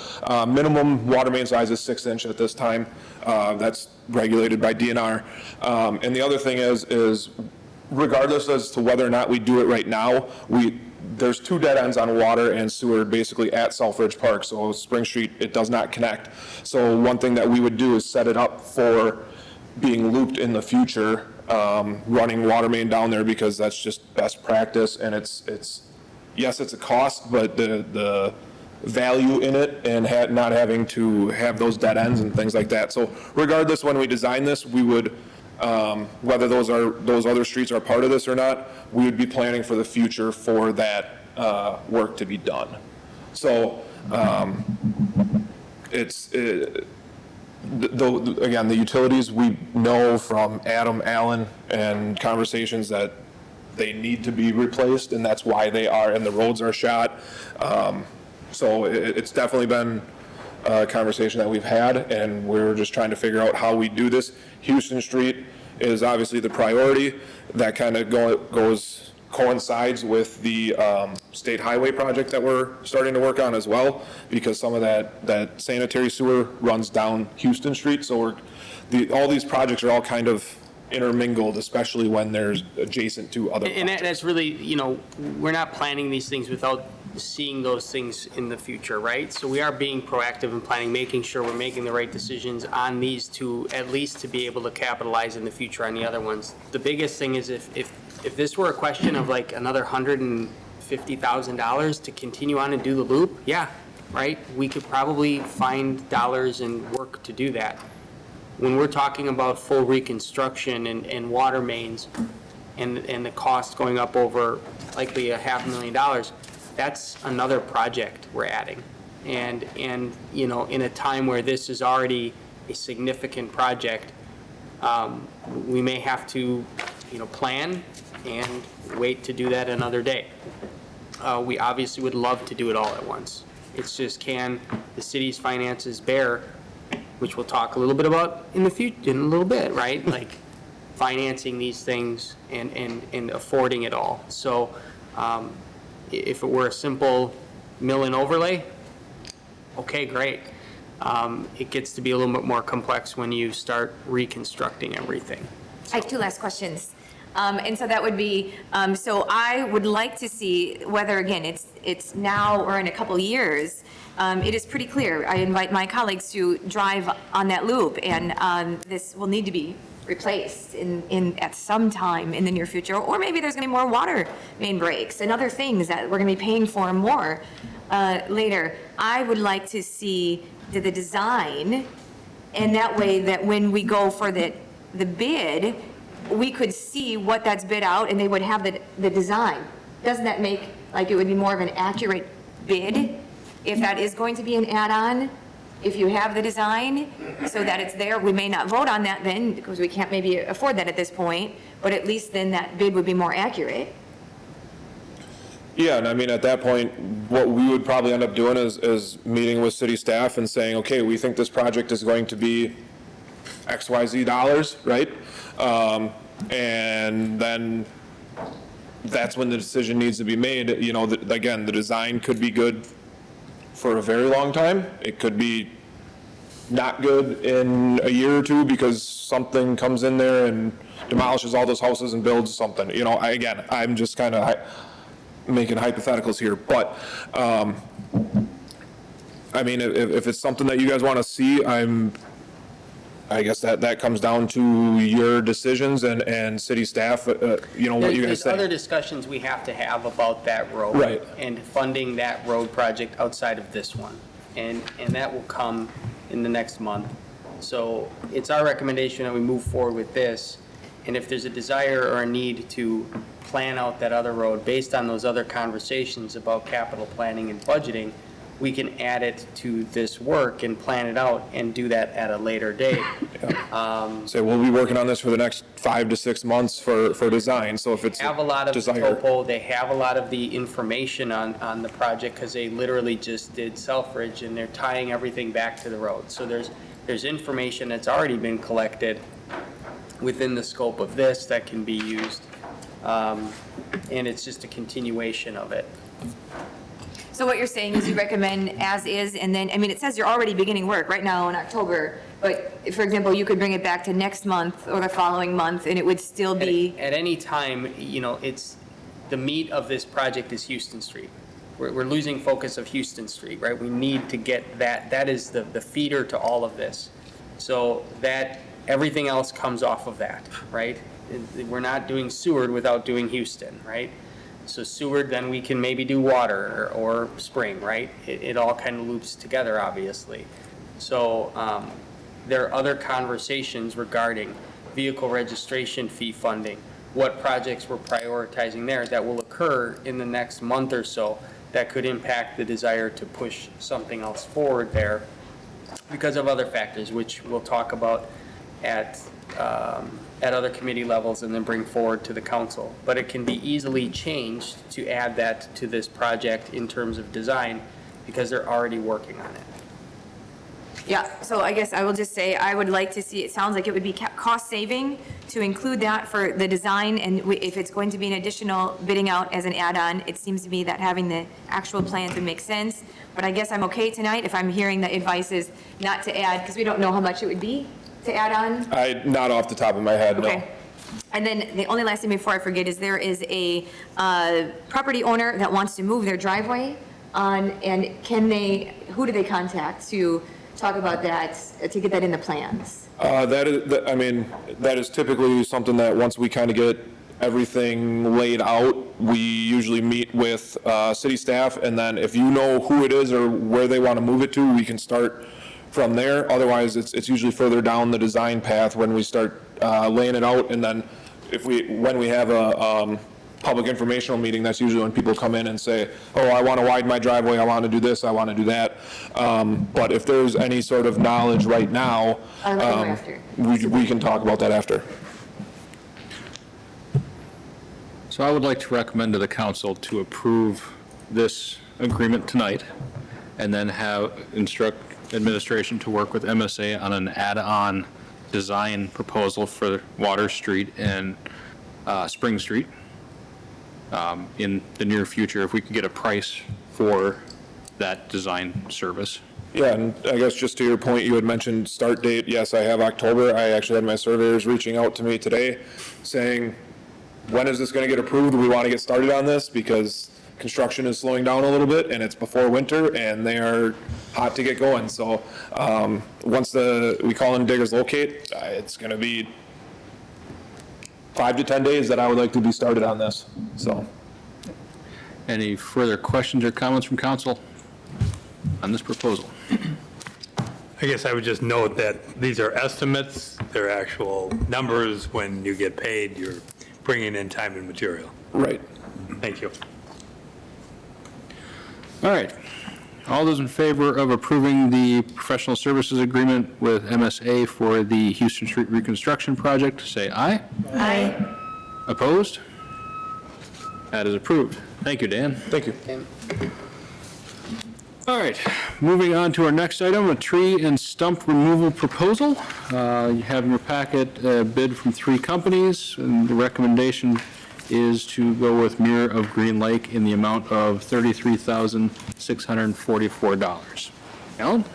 [SPEAKER 10] minimum water main size is 6-inch at this time. That's regulated by DNR. And the other thing is regardless as to whether or not we do it right now, there's 2 dead ends on Water and Sewer basically at Selfridge Park. So Spring Street, it does not connect. So one thing that we would do is set it up for being looped in the future, running water main down there, because that's just best practice. And it's yes, it's a cost, but the value in it and not having to have those dead ends and things like that. So regardless, when we design this, we would, whether those other streets are part of this or not, we would be planning for the future for that work to be done. So again, the utilities, we know from Adam, Allen, and conversations that they need to be replaced, and that's why they are, and the roads are shot. So it's definitely been a conversation that we've had, and we're just trying to figure out how we do this. Houston Street is obviously the priority. That kind of coincides with the state highway project that we're starting to work on as well, because some of that sanitary sewer runs down Houston Street. So all these projects are all kind of intermingled, especially when there's adjacent to other projects.
[SPEAKER 2] And that's really, we're not planning these things without seeing those things in the future, right? So we are being proactive in planning, making sure we're making the right decisions on these two, at least to be able to capitalize in the future on the other ones. The biggest thing is if this were a question of like another $150,000 to continue on and do the loop, yeah, right? We could probably find dollars and work to do that. When we're talking about full reconstruction and water mains and the cost going up over likely $500,000, that's another project we're adding. And in a time where this is already a significant project, we may have to, plan and wait to do that another day. We obviously would love to do it all at once. It's just, can the city's finances bear, which we'll talk a little bit about in a little bit, right? Like financing these things and affording it all. So if it were a simple mill and overlay, okay, great. It gets to be a little bit more complex when you start reconstructing everything.
[SPEAKER 3] I have 2 last questions. And so that would be, so I would like to see whether, again, it's now or in a couple years, it is pretty clear. I invite my colleagues to drive on that loop, and this will need to be replaced at some time in the near future, or maybe there's going to be more water main breaks and other things that we're going to be paying for more later. I would like to see the design, and that way that when we go for the bid, we could see what that's bid out, and they would have the design. Doesn't that make, like, it would be more of an accurate bid if that is going to be an add-on? If you have the design so that it's there, we may not vote on that then, because we can't maybe afford that at this point, but at least then that bid would be more accurate.
[SPEAKER 10] Yeah, and I mean, at that point, what we would probably end up doing is meeting with city staff and saying, okay, we think this project is going to be XYZ dollars, right? And then that's when the decision needs to be made. Again, the design could be good for a very long time. It could be not good in a year or two because something comes in there and demolishes all those houses and builds something. Again, I'm just kind of making hypotheticals here, but I mean, if it's something that you guys want to see, I guess that comes down to your decisions and city staff, what you guys
[SPEAKER 2] There's
[SPEAKER 10] say.
[SPEAKER 2] other discussions we have to have about that road.
[SPEAKER 10] Right.
[SPEAKER 2] And funding that road project outside of this one. And that will come in the next month. So it's our recommendation that we move forward with this. And if there's a desire or a need to plan out that other road based on those other conversations about capital planning and budgeting, we can add it to this work and plan it out and do that at a later date.
[SPEAKER 11] So we'll be working on this for the next 5 to 6 months for design, so if it's
[SPEAKER 2] Have a lot of the
[SPEAKER 11] desire.
[SPEAKER 2] topo, they have a lot of the information on the project, because they literally just did Selfridge, and they're tying everything back to the road. So there's information that's already been collected within the scope of this that can be used, and it's just a continuation of it.
[SPEAKER 3] So what you're saying is you recommend as is, and then, I mean, it says you're already beginning work right now in October, but for example, you could bring it back to next month or the following month, and it would still be,
[SPEAKER 2] At any time, it's, the meat of this project is Houston Street. We're losing focus of Houston Street, right? We need to get that is the feeder to all of this. So that, everything else comes off of that, right? We're not doing Seward without doing Houston, right? So Seward, then we can maybe do water or spring, right? It all kind of loops together, obviously. So there are other conversations regarding vehicle registration fee funding, what projects we're prioritizing there that will occur in the next month or so that could impact the desire to push something else forward there because of other factors, which we'll talk about at other committee levels and then bring forward to the council. But it can be easily changed to add that to this project in terms of design because they're already working on it.
[SPEAKER 3] yeah, so I guess I will just say, I would like to see, it sounds like it would be cost saving to include that for the design, and if it's going to be an additional bidding out as an add-on, it seems to me that having the actual plans would make sense. But I guess I'm okay tonight if I'm hearing the advice is not to add, because we don't know how much it would be to add on.
[SPEAKER 11] Not off the top of my head, no.
[SPEAKER 3] Okay. And then the only last thing before I forget is there is a property owner that wants to move their driveway on, and who do they contact to talk about that, to get that in the plans?
[SPEAKER 11] That is typically something that once we kind of get everything laid out, we usually meet with city staff, and then if you know who it is or where they want to move it to, we can start from there. Otherwise, it's usually further down the design path when we start laying it out, and then when we have a public informational meeting, that's usually when people come in and say, oh, I want to widen my driveway, I want to do this, I want to do that. But if there's any sort of knowledge right now, we can talk about that after.
[SPEAKER 1] So I would like to recommend to the council to approve this agreement tonight, and then instruct administration to work with MSA on an add-on design proposal for Water Street and Spring Street in the near future, if we can get a price for that design service.
[SPEAKER 11] Yeah, and I guess just to your point, you had mentioned start date. Yes, I have October. I actually had my surveyors reaching out to me today saying, when is this going to get approved? We want to get started on this because construction is slowing down a little bit and it's before winter and they are hot to get going. So once we call in diggers locate, it's going to be 5 to 10 days that I would like to be started on this, so.
[SPEAKER 1] Any further questions or comments from council on this proposal?
[SPEAKER 12] I guess I would just note that these are estimates, they're actual numbers. When you get paid, you're bringing in time and material.
[SPEAKER 11] Right.
[SPEAKER 12] Thank you.
[SPEAKER 1] All right. All those in favor of approving the professional services agreement with MSA for the Houston Street reconstruction project, say aye.
[SPEAKER 3] Aye.
[SPEAKER 1] Opposed? That is approved. Thank you, Dan.
[SPEAKER 11] Thank you.
[SPEAKER 1] All right, moving on to our next item, a tree and stump removal proposal. You have in your packet a bid from 3 companies, and the recommendation is to go with Mirror of Green Lake in the amount of $33,644. Alan?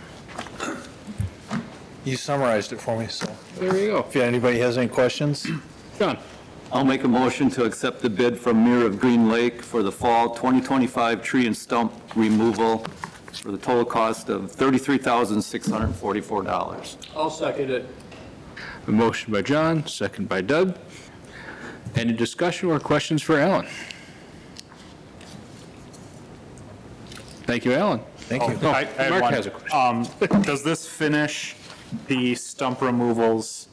[SPEAKER 9] You summarized it for me, so
[SPEAKER 1] There you go.
[SPEAKER 9] if anybody has any questions?
[SPEAKER 1] John?
[SPEAKER 6] I'll make a motion to accept the bid from Mirror of Green Lake for the fall 2025 tree and stump removal for the total cost of $33,644.
[SPEAKER 4] I'll second it.
[SPEAKER 1] A motion by John, second by Doug. Any discussion or questions for Alan? Thank you, Alan.
[SPEAKER 9] Thank you.
[SPEAKER 1] Oh,
[SPEAKER 5] I had
[SPEAKER 1] Mark
[SPEAKER 5] one.
[SPEAKER 1] has a question.
[SPEAKER 5] Does this finish the stump removals,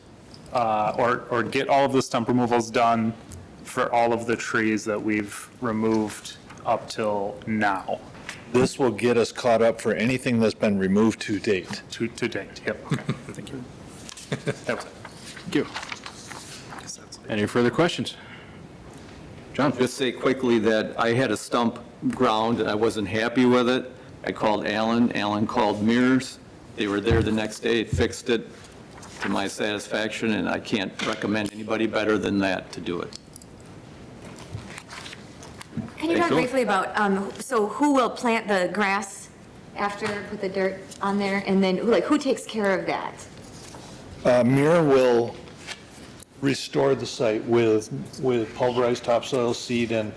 [SPEAKER 5] or get all of the stump removals done for all of the trees that we've removed up till now,
[SPEAKER 13] This will get us caught up for anything that's been removed to date.
[SPEAKER 5] to date. Yep. Thank you. That was it.
[SPEAKER 1] Thank you. Any further questions? John?
[SPEAKER 6] Just say quickly that I had a stump ground and I wasn't happy with it. I called Alan, Alan called Mears. They were there the next day, fixed it to my satisfaction, and I can't recommend anybody better than that to do it.
[SPEAKER 3] Can you talk briefly about, so who will plant the grass after, put the dirt on there? And then, like, who takes care of that?
[SPEAKER 13] Mir will restore the site with pulverized topsoil seed and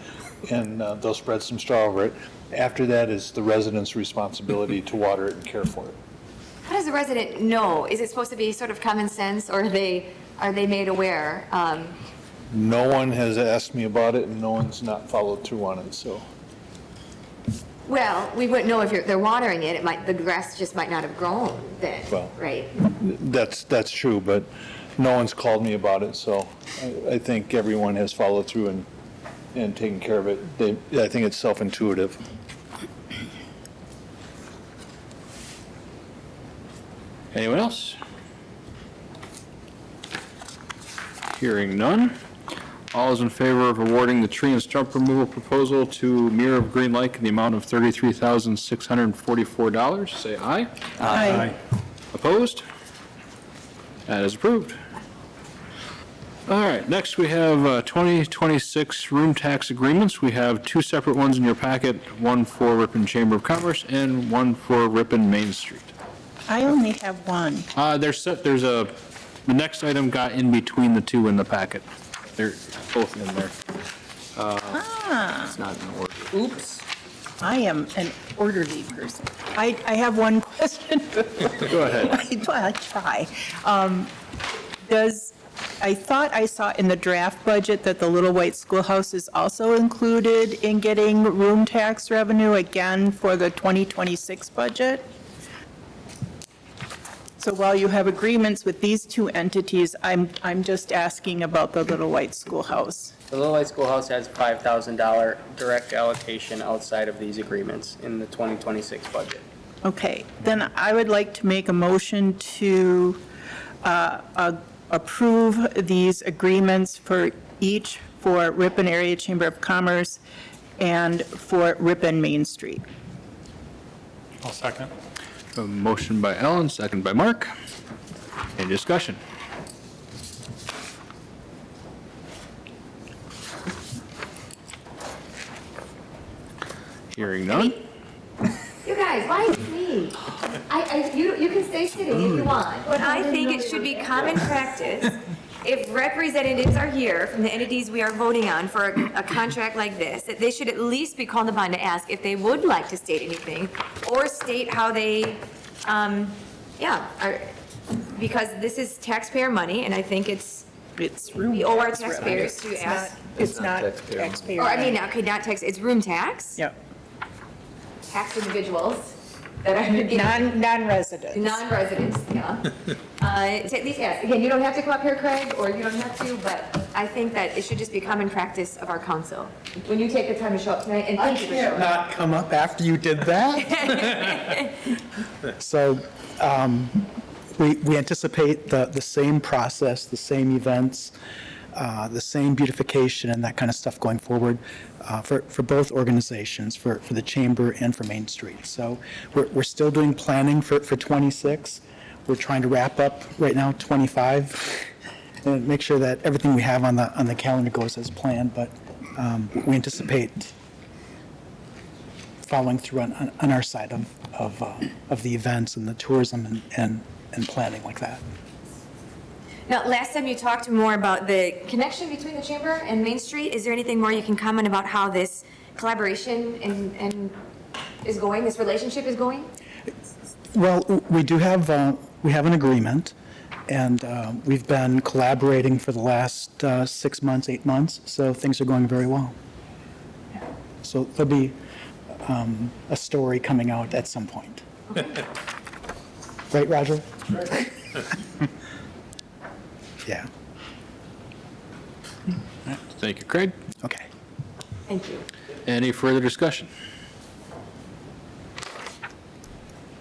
[SPEAKER 13] they'll spread some straw over it. After that is the residents' responsibility to water it and care for it.
[SPEAKER 3] How does the resident know? Is it supposed to be sort of common sense, or are they made aware?
[SPEAKER 13] No one has asked me about it and no one's not followed through on it, so.
[SPEAKER 3] Well, we wouldn't know if they're watering it. The grass just might not have grown then,
[SPEAKER 13] Well.
[SPEAKER 3] right?
[SPEAKER 13] That's true, but no one's called me about it, so I think everyone has followed through and taken care of it. I think it's self-intuitive.
[SPEAKER 1] Anyone else? Hearing none. All is in favor of awarding the tree and stump removal proposal to Mir of Green Lake in the amount of $33,644, say aye.
[SPEAKER 7] Aye.
[SPEAKER 1] Opposed? That is approved. All right, next we have 2026 room tax agreements. We have two separate ones in your packet, one for Ripon Chamber of Commerce and one for Ripon Main Street.
[SPEAKER 7] I only have one.
[SPEAKER 1] The next item got in between the two in the packet. They're both in there.
[SPEAKER 6] It's not in order.
[SPEAKER 7] Oops. I am an orderly person. I have one question.
[SPEAKER 1] Go ahead.
[SPEAKER 7] I'll try. I thought I saw in the draft budget that the Little White Schoolhouse is also included in getting room tax revenue again for the 2026 budget. So while you have agreements with these two entities, I'm just asking about the Little White Schoolhouse.
[SPEAKER 2] The Little White Schoolhouse has $5,000 direct allocation outside of these agreements in the 2026 budget.
[SPEAKER 7] Okay, then I would like to make a motion to approve these agreements for each for Ripon Area Chamber of Commerce and for Ripon Main Street.
[SPEAKER 5] I'll second.
[SPEAKER 1] A motion by Ellen, second by Mark. Any discussion? Hearing none.
[SPEAKER 3] You guys, why is me? You can stay sitting if you want, but I think it should be common practice, if representatives are here from the entities we are voting on for a contract like this, that they should at least be called upon to ask if they would like to state anything, or state how they, because this is taxpayer money, and I think we owe our taxpayers to ask.
[SPEAKER 7] It's not taxpayer.
[SPEAKER 3] Or, I mean, okay, not tax, it's room tax?
[SPEAKER 7] Yep.
[SPEAKER 3] Tax individuals that are.
[SPEAKER 7] Non-residents.
[SPEAKER 3] Non-residents, yeah. To at least ask. Again, you don't have to come up here, Craig, or you don't have to, but I think that it should just be common practice of our council. When you take the time to show up tonight, and thank you for showing up.
[SPEAKER 14] Not come up after you did that. So we anticipate the same process, the same events, the same beautification and that kind of stuff going forward for both organizations, for the Chamber and for Main Street. So we're still doing planning for 26. We're trying to wrap up right now 25 and make sure that everything we have on the calendar goes as planned, but we anticipate following through on our side of the events and the tourism and planning like that.
[SPEAKER 3] Now, last time you talked more about the connection between the Chamber and Main Street. Is there anything more you can comment about how this collaboration and is going, this relationship is going?
[SPEAKER 14] Well, we do have, we have an agreement, and we've been collaborating for the last 6 months, 8 months, so things are going very well. So there'll be a story coming out at some point. Okay. Right, Roger? Yeah.
[SPEAKER 1] Thank you, Craig.
[SPEAKER 14] Okay.
[SPEAKER 3] Thank you.
[SPEAKER 1] Any further discussion?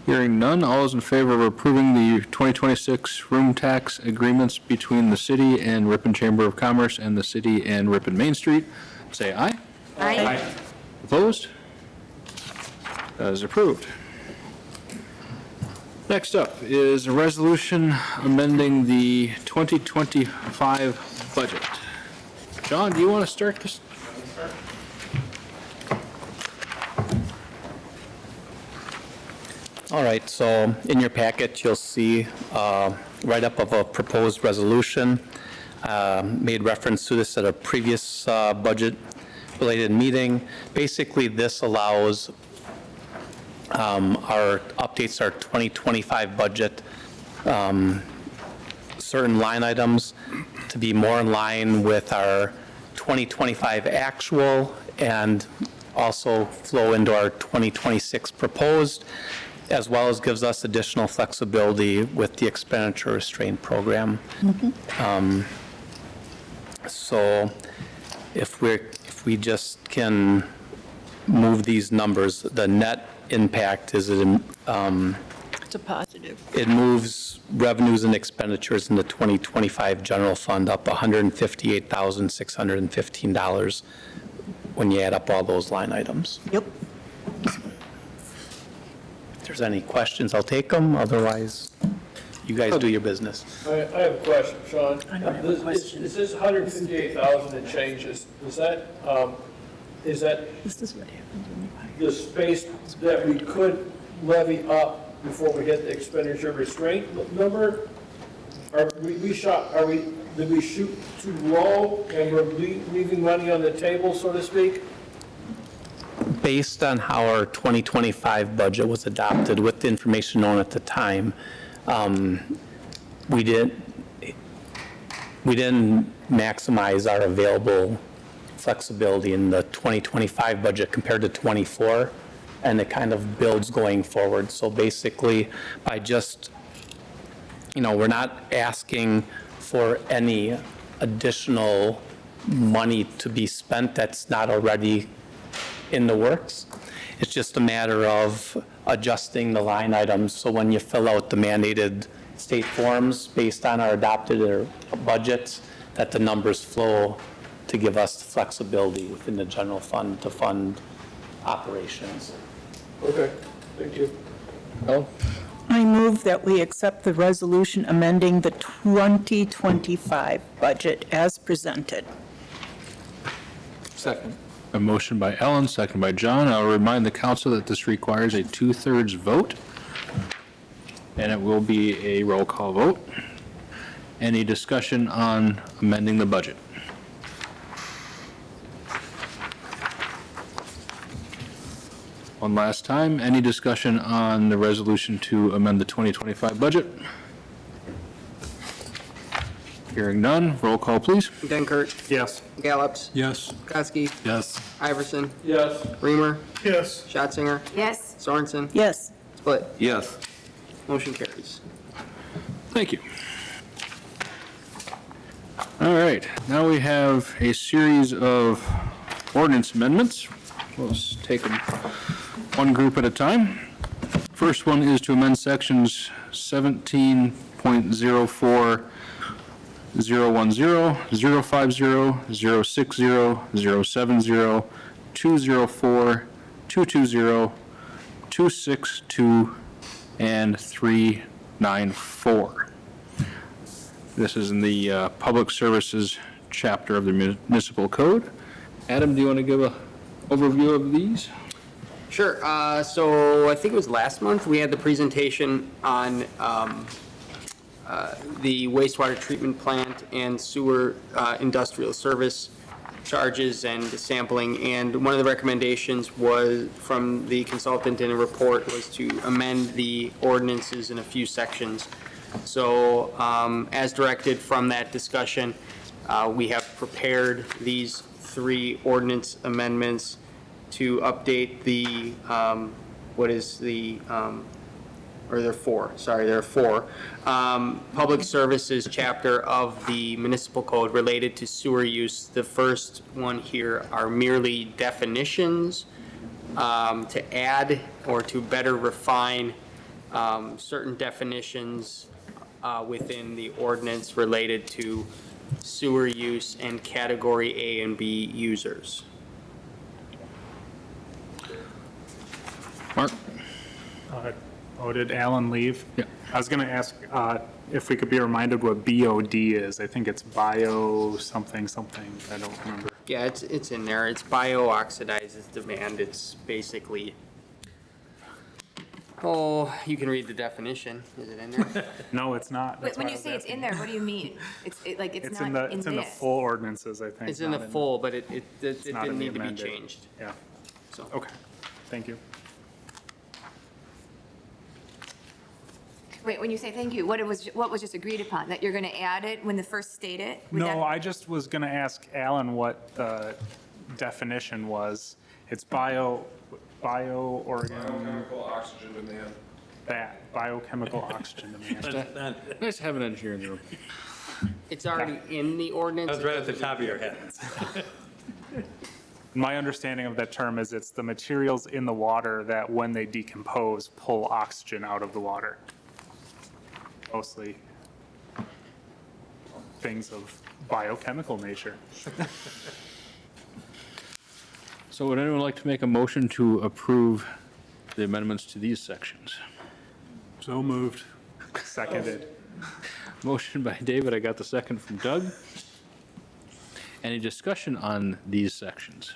[SPEAKER 1] Hearing none, all those in favor of approving the 2026 room tax agreements between the city and Ripon Chamber of Commerce and the city and Ripon Main Street, say aye.
[SPEAKER 3] Aye.
[SPEAKER 1] Opposed? That is approved. Next up is a resolution amending the 2025 budget. John, do you want to start this?
[SPEAKER 15] All right, so in your packet, you'll see write-up of a proposed resolution. Made reference to this at a previous budget-related meeting. Basically, this allows updates our 2025 budget, certain line items to be more in line with our 2025 actual and also flow into our 2026 proposed, as well as gives us additional flexibility with the expenditure restraint program. So if we just can move these numbers, the net impact is
[SPEAKER 7] It's a positive.
[SPEAKER 15] it moves revenues and expenditures in the 2025 general fund up $158,615 when you add up all those line items.
[SPEAKER 7] Yep.
[SPEAKER 15] If there's any questions, I'll take them. Otherwise, you guys do your business.
[SPEAKER 4] I have a question, Sean.
[SPEAKER 7] I don't have a question.
[SPEAKER 4] Is this 158,000 and changes, is that
[SPEAKER 7] This is what happens when you buy.
[SPEAKER 4] the space that we could levy up before we hit the expenditure restraint number? Did we shoot too low and we're leaving money on the table, so to speak?
[SPEAKER 15] Based on how our 2025 budget was adopted with the information known at the time, we didn't maximize our available flexibility in the 2025 budget compared to 24, and it kind of builds going forward. So basically, by just, we're not asking for any additional money to be spent that's not already in the works. It's just a matter of adjusting the line items, so when you fill out the mandated state forms based on our adopted budgets, that the numbers flow to give us the flexibility within the general fund to fund operations.
[SPEAKER 4] Okay, thank you.
[SPEAKER 7] I move that we accept the resolution amending the 2025 budget as presented.
[SPEAKER 6] Second.
[SPEAKER 1] A motion by Ellen, second by John. I'll remind the council that this requires a 2/3 vote, and it will be a roll call vote. Any discussion on amending the budget? One last time, any discussion on the resolution to amend the 2025 budget? Hearing none, roll call, please.
[SPEAKER 2] Dankert.
[SPEAKER 5] Yes.
[SPEAKER 2] Gallops.
[SPEAKER 12] Yes.
[SPEAKER 2] Koski.
[SPEAKER 12] Yes.
[SPEAKER 2] Iverson.
[SPEAKER 4] Yes.
[SPEAKER 2] Reamer.
[SPEAKER 8] Yes.
[SPEAKER 2] Schatzinger.
[SPEAKER 3] Yes.
[SPEAKER 2] Sorensen.
[SPEAKER 7] Yes.
[SPEAKER 2] Split.
[SPEAKER 6] Yes.
[SPEAKER 2] Motion carries.
[SPEAKER 1] Thank you. All right, now we have a series of ordinance amendments. We'll just take them one group at a time. First one is to amend sections 17.04, 010, 050, 060, 070, 204, 220, 262, and 394. This is in the Public Services chapter of the Municipal Code. Adam, do you want to give an overview of these?
[SPEAKER 2] Sure. So I think it was last month, we had the presentation on the wastewater treatment plant and sewer industrial service charges and sampling. And one of the recommendations was, from the consultant in a report, was to amend the ordinances in a few sections. So as directed from that discussion, we have prepared these 3 ordinance amendments to update the, or there are four, sorry, there are four, public services chapter of the municipal code related to sewer use. The first one here are merely definitions to add or to better refine certain definitions within the ordinance related to sewer use and category A and B users.
[SPEAKER 1] Mark?
[SPEAKER 5] Oh, did Alan leave?
[SPEAKER 1] Yeah.
[SPEAKER 5] I was going to ask if we could be reminded what BOD is. I think it's bio something, something. I don't remember.
[SPEAKER 2] Yeah, it's in there. It's bio-oxidizes demand. It's basically, oh, you can read the definition. Is it in there?
[SPEAKER 5] No, it's not. That's
[SPEAKER 3] When
[SPEAKER 5] why I
[SPEAKER 3] you
[SPEAKER 5] was
[SPEAKER 3] say it's
[SPEAKER 5] asking.
[SPEAKER 3] in there, what do you mean? It's not
[SPEAKER 5] It's
[SPEAKER 3] in this.
[SPEAKER 5] in the full ordinances, I think.
[SPEAKER 2] It's in the
[SPEAKER 5] not
[SPEAKER 2] full, but it
[SPEAKER 5] not
[SPEAKER 2] didn't
[SPEAKER 5] in the
[SPEAKER 2] need to be
[SPEAKER 5] amended.
[SPEAKER 2] changed.
[SPEAKER 5] Yeah,
[SPEAKER 2] So,
[SPEAKER 5] okay. Thank you.
[SPEAKER 3] Wait, when you say thank you, what was just agreed upon? That you're going to add it when the first state it? Would
[SPEAKER 5] No,
[SPEAKER 3] that-
[SPEAKER 5] I just was going to ask Alan what the definition was. It's bioorgan,
[SPEAKER 10] Biochemical oxygen demand.
[SPEAKER 5] biochemical oxygen demand.
[SPEAKER 1] Nice to have an engineer in the room.
[SPEAKER 2] it's already in the ordinance.
[SPEAKER 12] That was right at the top of your head.
[SPEAKER 5] My understanding of that term is it's the materials in the water that when they decompose, pull oxygen out of the water. Mostly things of biochemical nature.
[SPEAKER 1] So would anyone like to make a motion to approve the amendments to these sections?
[SPEAKER 12] So moved.
[SPEAKER 5] Seconded.
[SPEAKER 1] Motion by David, I got the second from Doug. Any discussion on these sections?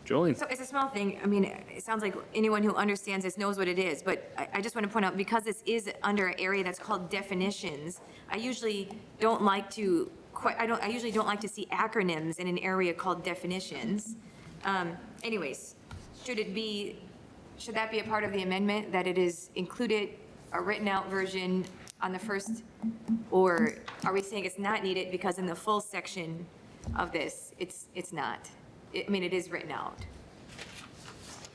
[SPEAKER 1] Jolene?
[SPEAKER 3] So it's a small thing. I mean, it sounds like anyone who understands this knows what it is, but I just want to point out, because this is under an area that's called definitions, I usually don't like to, I usually don't like to see acronyms in an area called definitions. Anyways, should that be a part of the amendment, that it is included, a written out version on the first, or are we saying it's not needed because in the full section of this, it's not? I mean, it is written out.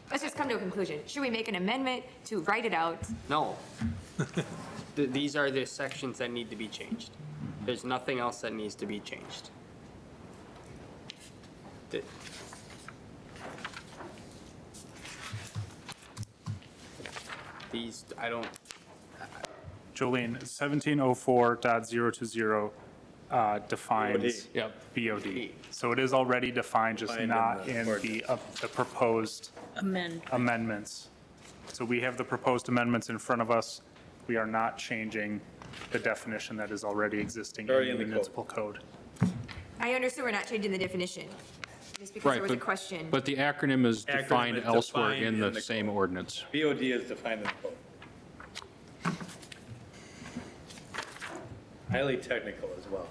[SPEAKER 3] Let's just come to a conclusion. Should we make an amendment to write it out?
[SPEAKER 2] No. These are the sections that need to be changed. There's nothing else that needs to be changed. These, I don't,
[SPEAKER 5] Jolene, 1704.020 defines BOD. So it is already defined, just not in the proposed amendments. So we have the proposed amendments in front of us. We are not changing the definition that is already existing in the municipal code.
[SPEAKER 3] I understand we're not changing the definition, just because there was a question.
[SPEAKER 1] But the acronym is defined
[SPEAKER 12] is
[SPEAKER 1] elsewhere
[SPEAKER 12] defined
[SPEAKER 1] in
[SPEAKER 12] in
[SPEAKER 1] the
[SPEAKER 12] the
[SPEAKER 1] same ordinance.
[SPEAKER 12] BOD is defined in the code. Highly technical as well.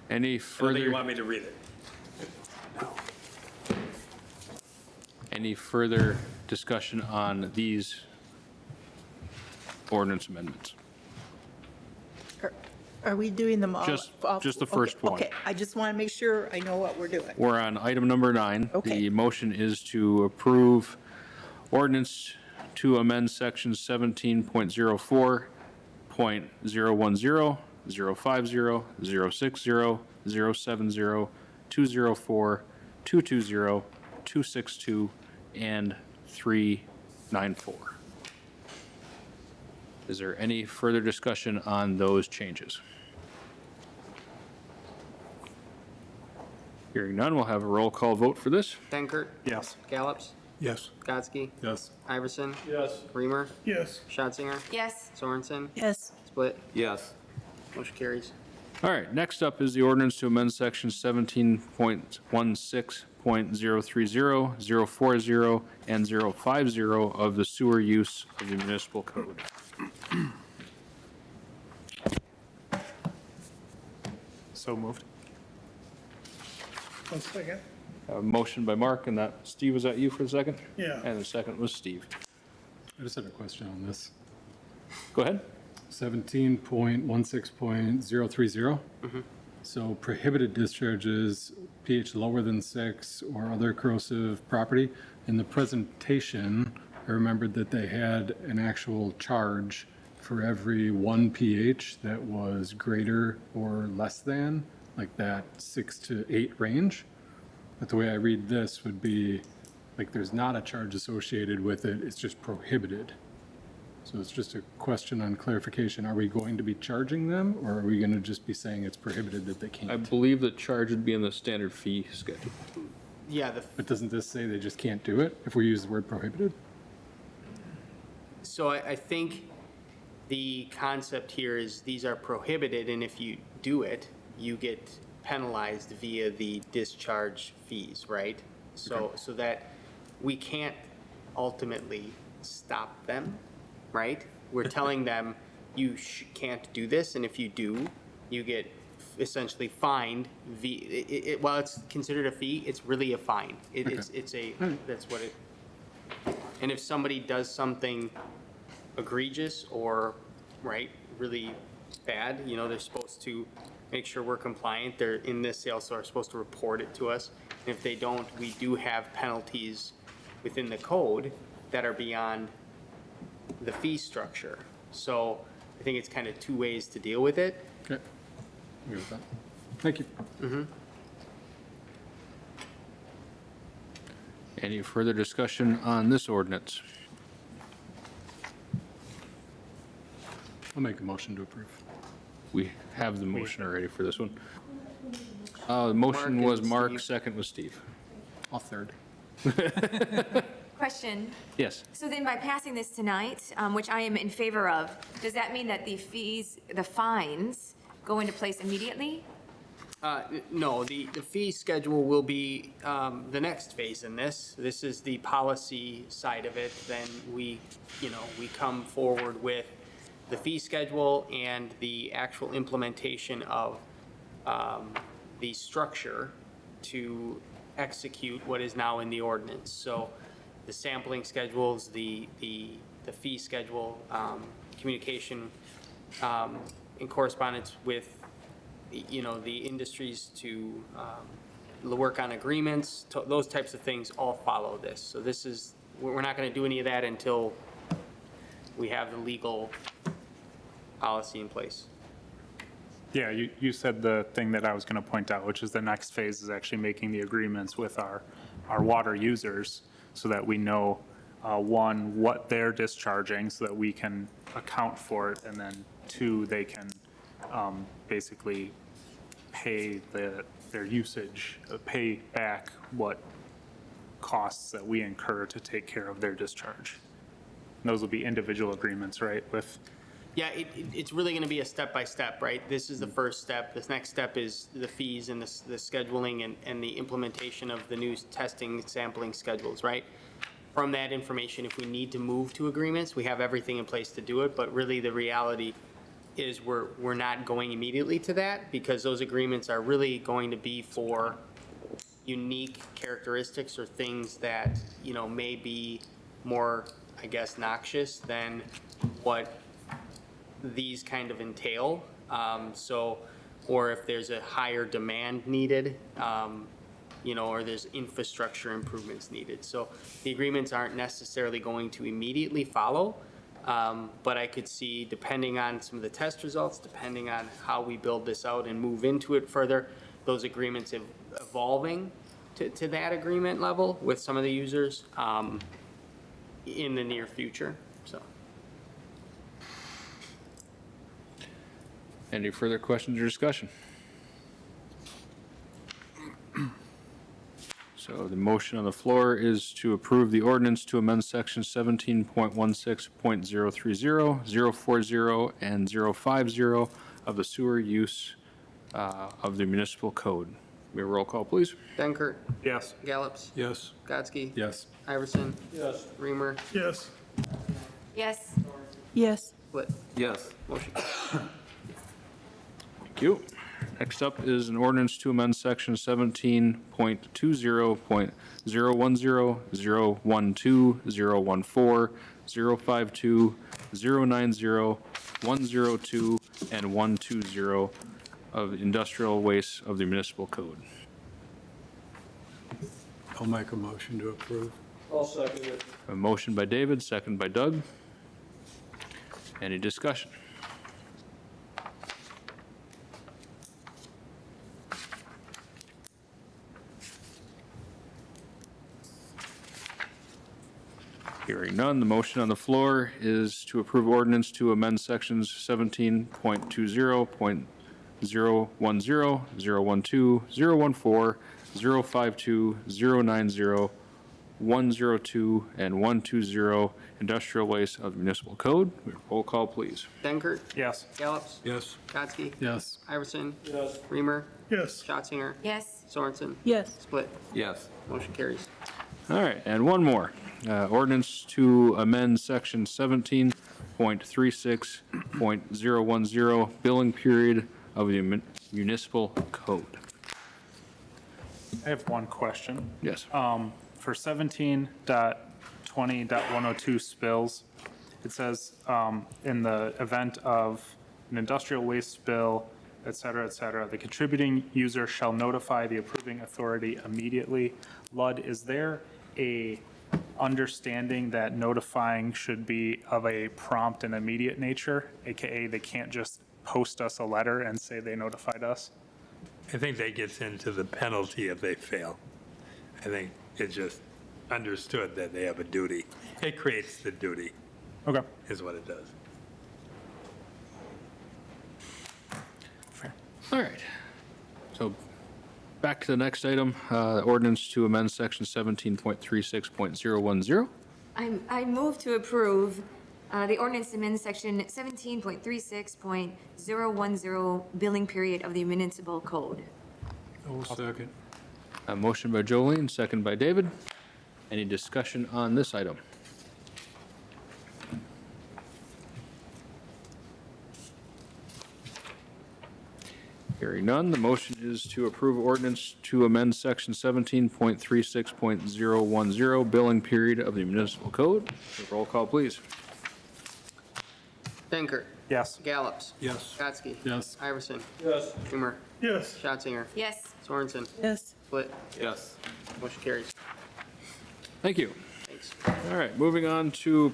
[SPEAKER 1] Any
[SPEAKER 12] I don't think
[SPEAKER 1] further,
[SPEAKER 12] you want me to read it.
[SPEAKER 1] any further discussion on these ordinance amendments?
[SPEAKER 7] Are we doing them all?
[SPEAKER 1] Just the
[SPEAKER 7] Okay,
[SPEAKER 1] first one.
[SPEAKER 7] Okay, I just want to make sure I know what we're doing.
[SPEAKER 1] We're on item number 9.
[SPEAKER 7] Okay.
[SPEAKER 1] The motion is to approve ordinance to amend section 17.04, .010, 050, 060, 070, 204, 220, 262, and 394. Is there any further discussion on those changes? Hearing none, we'll have a roll call vote for this.
[SPEAKER 2] Dankert,
[SPEAKER 5] Yes.
[SPEAKER 2] Gallops,
[SPEAKER 12] Yes.
[SPEAKER 2] Gotsky,
[SPEAKER 12] Yes.
[SPEAKER 2] Iverson,
[SPEAKER 4] Yes.
[SPEAKER 2] Reamer,
[SPEAKER 8] Yes.
[SPEAKER 2] Schatzinger,
[SPEAKER 3] Yes,
[SPEAKER 2] Sorensen,
[SPEAKER 7] Yes,
[SPEAKER 2] Split,
[SPEAKER 6] Yes.
[SPEAKER 2] motion carries.
[SPEAKER 1] All right, next up is the ordinance to amend section 17.16.030, 040, and 050 of the sewer use of the municipal code.
[SPEAKER 5] So moved.
[SPEAKER 8] 1 second.
[SPEAKER 1] A motion by Mark, and that, Steve, was that you for the second?
[SPEAKER 8] Yeah.
[SPEAKER 1] And the second was Steve.
[SPEAKER 16] I just had a question on this.
[SPEAKER 1] Go ahead.
[SPEAKER 16] 17.16.030. So prohibited discharges, pH lower than 6, or other corrosive property. In the presentation, I remembered that they had an actual charge for every 1 pH that was greater or less than, like that 6 to 8 range. But the way I read this would be, like, there's not a charge associated with it, it's just prohibited. So it's just a question on clarification. Are we going to be charging them, or are we going to just be saying it's prohibited that they
[SPEAKER 1] I
[SPEAKER 16] can't?
[SPEAKER 1] believe the charge would be in the standard fee schedule.
[SPEAKER 2] Yeah,
[SPEAKER 16] But doesn't this say they just can't do it if we use the word prohibited?
[SPEAKER 2] so I think the concept here is these are prohibited, and if you do it, you get penalized via the discharge fees, right? So that we can't ultimately stop them, right? We're telling them, you can't do this, and if you do, you get essentially fined. While it's considered a fee, it's really a fine. It's a, that's what it, and if somebody does something egregious or, right, really bad, you know, they're supposed to make sure we're compliant. They're, in this, they also are supposed to report it to us. And if they don't, we do have penalties within the code that are beyond the fee structure. So I think it's kind of two ways to deal with it.
[SPEAKER 16] Okay. Agree with that. Thank you.
[SPEAKER 1] Any further discussion on this ordinance?
[SPEAKER 16] I'll make a motion to approve.
[SPEAKER 1] We have the motion already for this one. The motion
[SPEAKER 2] Mark
[SPEAKER 1] was
[SPEAKER 2] and
[SPEAKER 1] Mark,
[SPEAKER 2] Steve.
[SPEAKER 1] second was Steve.
[SPEAKER 16] I'll third.
[SPEAKER 3] Question.
[SPEAKER 1] Yes.
[SPEAKER 3] So then by passing this tonight, which I am in favor of, does that mean that the fees, the fines, go into place immediately?
[SPEAKER 2] No, the fee schedule will be the next phase in this. This is the policy side of it. Then we, you know, we come forward with the fee schedule and the actual implementation of the structure to execute what is now in the ordinance. So the sampling schedules, the fee schedule, communication in correspondence with, you know, the industries to work on agreements, those types of things all follow this. So this is, we're not going to do any of that until we have the legal policy in place.
[SPEAKER 5] Yeah, you said the thing that I was going to point out, which is the next phase is actually making the agreements with our water users so that we know, one, what they're discharging so that we can account for it, and then two, they can basically pay their usage, pay back what costs that we incur to take care of their discharge. And those will be individual agreements, right, with.
[SPEAKER 2] Yeah, it's really going to be a step-by-step, right? This is the first step. This next step is the fees and the scheduling and the implementation of the new testing sampling schedules, right? From that information, if we need to move to agreements, we have everything in place to do it, but really the reality is we're not going immediately to that because those agreements are really going to be for unique characteristics or things that, you know, may be more, I guess, noxious than what these kind of entail. Or if there's a higher demand needed, you know, or there's infrastructure improvements needed. So the agreements aren't necessarily going to immediately follow, but I could see, depending on some of the test results, depending on how we build this out and move into it further, those agreements evolving to that agreement level with some of the users in the near future, so.
[SPEAKER 1] Any further questions or discussion? So the motion on the floor is to approve the ordinance to amend section 17.16.030, 040, and 050 of the sewer use of the municipal code. May a roll call, please?
[SPEAKER 2] Dankert.
[SPEAKER 5] Yes.
[SPEAKER 2] Gallops.
[SPEAKER 16] Yes.
[SPEAKER 2] Godsky.
[SPEAKER 16] Yes.
[SPEAKER 2] Iverson.
[SPEAKER 4] Yes.
[SPEAKER 2] Reamer.
[SPEAKER 8] Yes.
[SPEAKER 3] Yes.
[SPEAKER 7] Yes.
[SPEAKER 2] Split.
[SPEAKER 6] Yes.
[SPEAKER 2] Motion.
[SPEAKER 1] Thank you. Next up is an ordinance to amend section 17.20.010, 012, 014, 052, 090, 102, and 120 of industrial waste of the municipal code.
[SPEAKER 12] I'll make a motion to approve.
[SPEAKER 4] I'll second it.
[SPEAKER 1] A motion by David, second by Doug. Any discussion? Hearing none, the motion on the floor is to approve ordinance to amend sections 17.20, .010, 012, 014, 052, 090, 102, and 120 industrial waste of the municipal code. Roll call, please.
[SPEAKER 2] Dankert.
[SPEAKER 5] Yes.
[SPEAKER 2] Gallops.
[SPEAKER 16] Yes.
[SPEAKER 2] Kotsky.
[SPEAKER 16] Yes.
[SPEAKER 2] Iverson.
[SPEAKER 4] Yes.
[SPEAKER 2] Reamer.
[SPEAKER 8] Yes.
[SPEAKER 2] Schatzinger.
[SPEAKER 3] Yes.
[SPEAKER 2] Sorensen.
[SPEAKER 7] Yes.
[SPEAKER 2] Split.
[SPEAKER 6] Yes.
[SPEAKER 2] Motion carries.
[SPEAKER 1] All right, and one more. Ordinance to amend section 17.36.010, billing period of the municipal code.
[SPEAKER 5] I have one question.
[SPEAKER 1] Yes.
[SPEAKER 5] For 17.20.102 spills, it says, in the event of an industrial waste spill, et cetera, the contributing user shall notify the approving authority immediately. Lud, is there a understanding that notifying should be of a prompt and immediate nature, AKA they can't just post us a letter and say they notified us?
[SPEAKER 12] I think that gets into the penalty if they fail. I think it's just understood that they have a duty. It creates the duty,
[SPEAKER 5] Okay.
[SPEAKER 12] is what it does.
[SPEAKER 1] All right. So back to the next item, ordinance to amend section 17.36.010.
[SPEAKER 3] I move to approve the ordinance to amend section 17.36.010, billing period of the municipal code.
[SPEAKER 16] Oh, second.
[SPEAKER 1] A motion by Jolene, second by David. Any discussion on this item? Hearing none, the motion is to approve ordinance to amend section 17.36.010, billing period of the municipal code. Roll call, please.
[SPEAKER 2] Dankert.
[SPEAKER 5] Yes.
[SPEAKER 2] Gallops.
[SPEAKER 16] Yes.
[SPEAKER 2] Kotsky.
[SPEAKER 16] Yes.
[SPEAKER 2] Iverson.
[SPEAKER 4] Yes.
[SPEAKER 2] Reamer.
[SPEAKER 8] Yes.
[SPEAKER 2] Schatzinger.
[SPEAKER 3] Yes.
[SPEAKER 2] Sorensen.
[SPEAKER 7] Yes.
[SPEAKER 2] Split.
[SPEAKER 6] Yes.
[SPEAKER 2] Motion carries.
[SPEAKER 1] Thank you.
[SPEAKER 2] Thanks.
[SPEAKER 1] All right, moving on to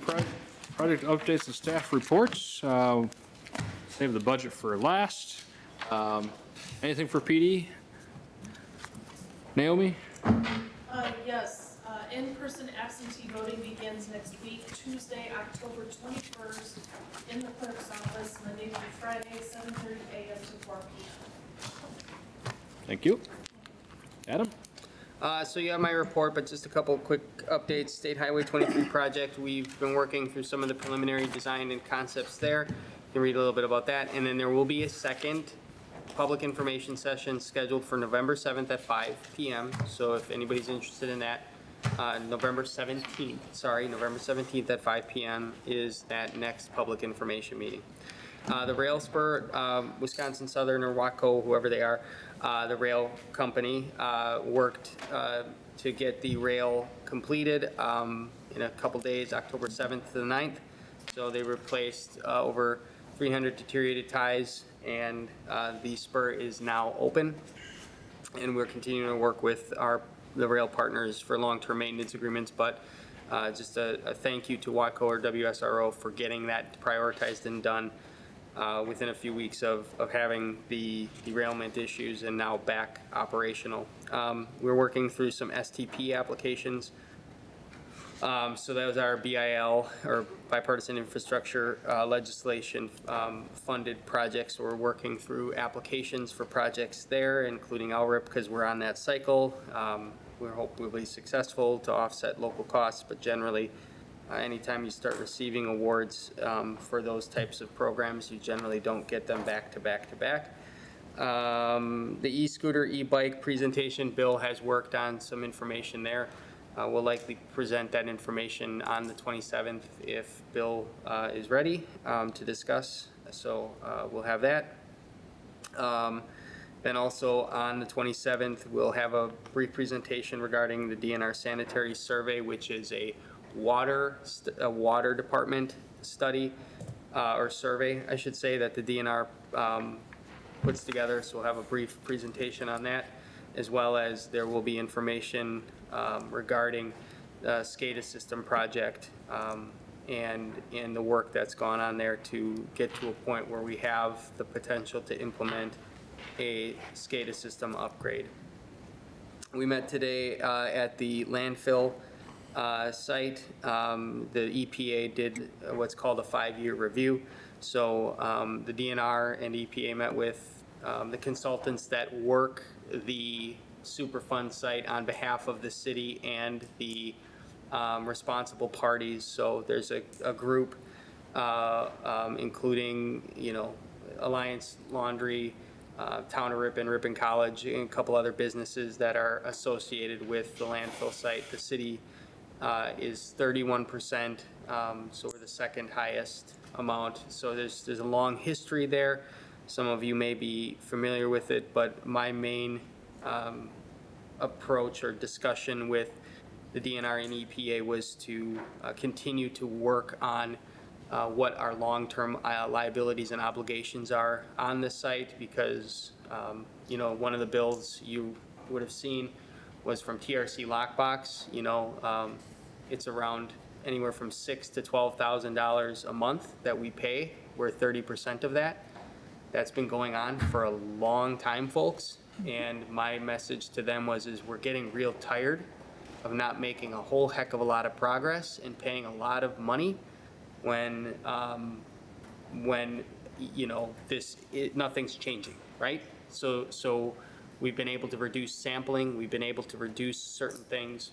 [SPEAKER 1] project updates and staff reports. Save the budget for last. Anything for PD? Naomi?
[SPEAKER 17] Yes, in-person absentee voting begins next week, Tuesday, October 21st, in the clerk's office, Monday through Friday, 7:30 a.m. to 4 p.m.
[SPEAKER 1] Thank you. Adam?
[SPEAKER 2] So you have my report, but just a couple quick updates. State Highway 23 project, we've been working through some of the preliminary design and concepts there. You can read a little bit about that. And then there will be a second public information session scheduled for November 7th at 5 p.m. So if anybody's interested in that, November 17th at 5 p.m. is that next public information meeting. The Rail Spur, Wisconsin Southern or WACO, whoever they are, the rail company, worked to get the rail completed in a couple days, October 7th to the 9th. So they replaced over 300 deteriorated ties, and the spur is now open. And we're continuing to work with the rail partners for long-term maintenance agreements, but just a thank you to WACO or WSRO for getting that prioritized and done within a few weeks of having the derailment issues and now back operational. We're working through some STP applications. So that was our BIL, or bipartisan infrastructure legislation funded projects. We're working through applications for projects there, including LRIP, because we're on that cycle. We're hopefully successful to offset local costs, but generally, anytime you start receiving awards for those types of programs, you generally don't get them back to back to back. The e-scooter, e-bike presentation, Bill has worked on some information there. We'll likely present that information on the 27th if Bill is ready to discuss. So we'll have that. Then also on the 27th, we'll have a brief presentation regarding the DNR sanitary survey, which is a water department study or survey, I should say, that the DNR puts together. So we'll have a brief presentation on that, as well as there will be information regarding SCADA system project, and the work that's gone on there to get to a point where we have the potential to implement a SCADA system upgrade. We met today at the landfill site. The EPA did what's called a 5-year review. So the DNR and EPA met with the consultants that work the Superfund site on behalf of the city and the responsible parties. So there's a group including, you know, Alliance Laundry, Town of Ripon, Ripon College, and a couple other businesses that are associated with the landfill site. The city is 31%, so we're the second highest amount. So there's a long history there. Some of you may be familiar with it, but my main approach or discussion with the DNR and EPA was to continue to work on what our long-term liabilities and obligations are on this site, because you know, one of the bills you would have seen was from TRC Lockbox. You know, it's around anywhere from $6,000 to $12,000 a month that we pay. We're 30% of that. That's been going on for a long time, folks. And my message to them was, we're getting real tired of not making a whole heck of a lot of progress and paying a lot of money when you know, nothing's changing, right? So we've been able to reduce sampling, we've been able to reduce certain things,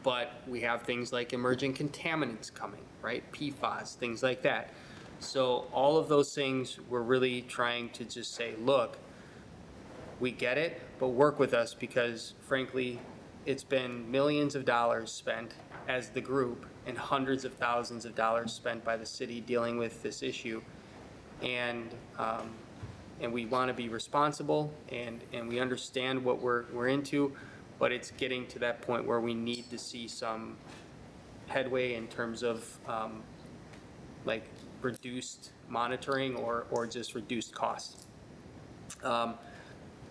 [SPEAKER 2] but we have things like emerging contaminants coming, right? PFAS, things like that. So all of those things, we're really trying to just say, look, we get it, but work with us, because frankly, it's been millions of dollars spent as the group and hundreds of thousands of dollars spent by the city dealing with this issue. And we want to be responsible, and we understand what we're into, but it's getting to that point where we need to see some headway in terms of like reduced monitoring or just reduced costs.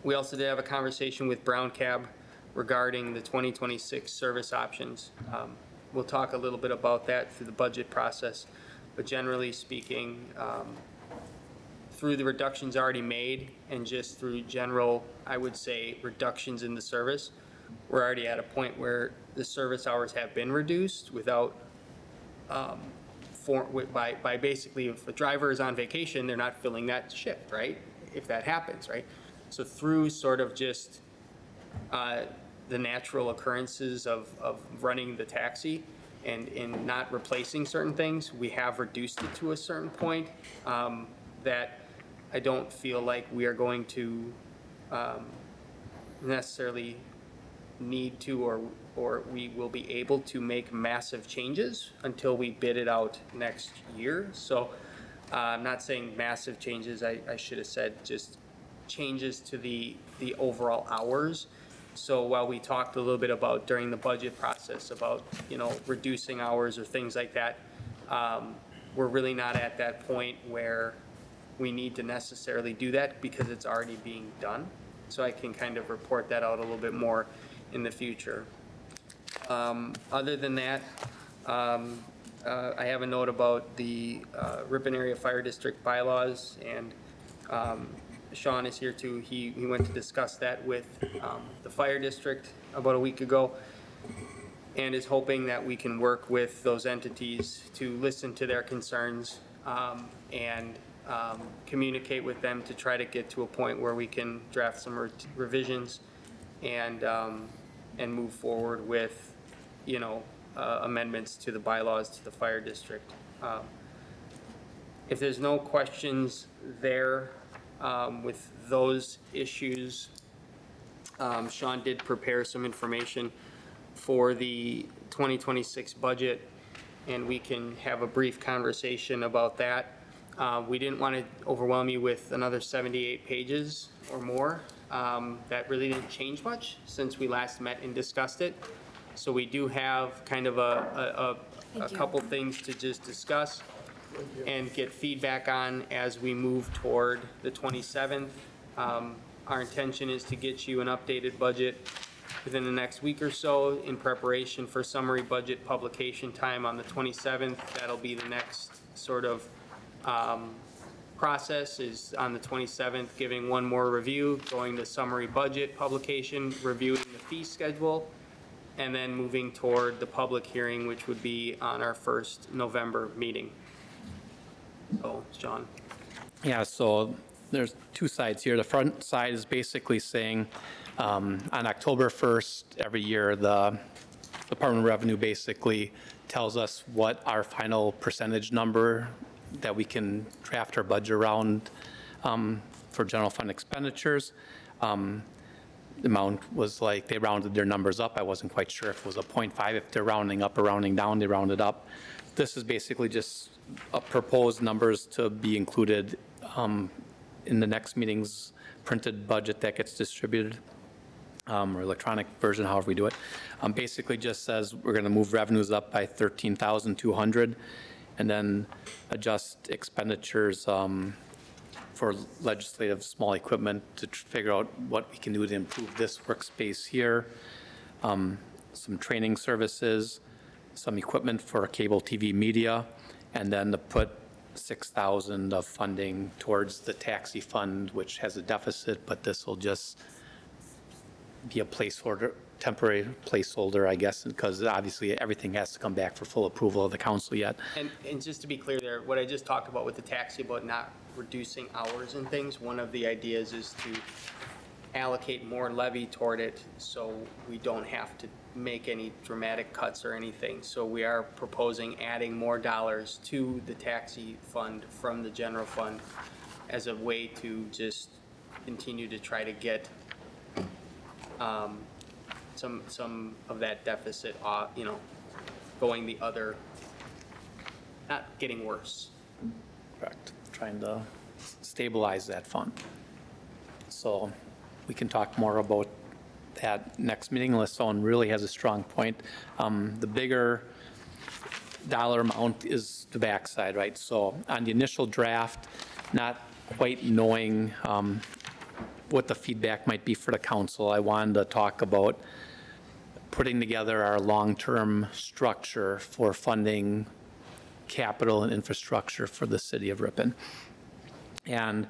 [SPEAKER 2] We also did have a conversation with Brown Cab regarding the 2026 service options. We'll talk a little bit about that through the budget process, but generally speaking, through the reductions already made and just through general, I would say, reductions in the service, we're already at a point where the service hours have been reduced without, by basically, if a driver is on vacation, they're not filling that shift, right? If that happens, right? So through sort of just the natural occurrences of running the taxi and not replacing certain things, we have reduced it to a certain point that I don't feel like we are going to necessarily need to, or we will be able to make massive changes until we bid it out next year. So I'm not saying massive changes, I should have said just changes to the overall hours. So while we talked a little bit about during the budget process about, you know, reducing hours or things like that, we're really not at that point where we need to necessarily do that because it's already being done. So I can kind of report that out a little bit more in the future. Other than that, I have a note about the Ripon Area Fire District bylaws, and Sean is here too. He went to discuss that with the fire district about a week ago, and is hoping that we can work with those entities to listen to their concerns and communicate with them to try to get to a point where we can draft some revisions and move forward with, you know, amendments to the bylaws to the fire district. If there's no questions there with those issues, Sean did prepare some information for the 2026 budget, and we can have a brief conversation about that. We didn't want to overwhelm you with another 78 pages or more. That really didn't change much since we last met and discussed it. So we do have kind of a couple things to just discuss and get feedback on as we move toward the 27th. Our intention is to get you an updated budget within the next week or so in preparation for summary budget publication time on the 27th. That'll be the next sort of process, is on the 27th, giving one more review, going to summary budget publication, reviewing the fee schedule, and then moving toward the public hearing, which would be on our first November meeting. So, John.
[SPEAKER 15] Yeah, so there's two sides here. The front side is basically saying, on October 1st, every year, the Department of Revenue basically tells us what our final percentage number that we can draft our budget around for general fund expenditures. The amount was like, they rounded their numbers up. I wasn't quite sure if it was a 0.5, if they're rounding up or rounding down, they rounded up. This is basically just proposed numbers to be included in the next meeting's printed budget that gets distributed, or electronic version, however we do it. Basically just says we're going to move revenues up by 13,200 and then adjust expenditures for legislative small equipment to figure out what we can do to improve this workspace here, some training services, some equipment for cable TV media, and then to put 6,000 of funding towards the taxi fund, which has a deficit, but this will just be a placeholder, temporary placeholder, I guess, because obviously everything has to come back for full approval of the council yet.
[SPEAKER 2] And just to be clear there, what I just talked about with the taxi, about not reducing hours and things, one of the ideas is to allocate more levy toward it so we don't have to make any dramatic cuts or anything. So we are proposing adding more dollars to the taxi fund from the general fund as a way to just continue to try to get some of that deficit off, going the other, not getting worse.
[SPEAKER 15] Correct. Trying to stabilize that fund. So we can talk more about that next meeting unless someone really has a strong point. The bigger dollar amount is the backside, right? So on the initial draft, not quite knowing what the feedback might be for the council, I wanted to talk about putting together our long-term structure for funding capital and infrastructure for the city of Ripon. And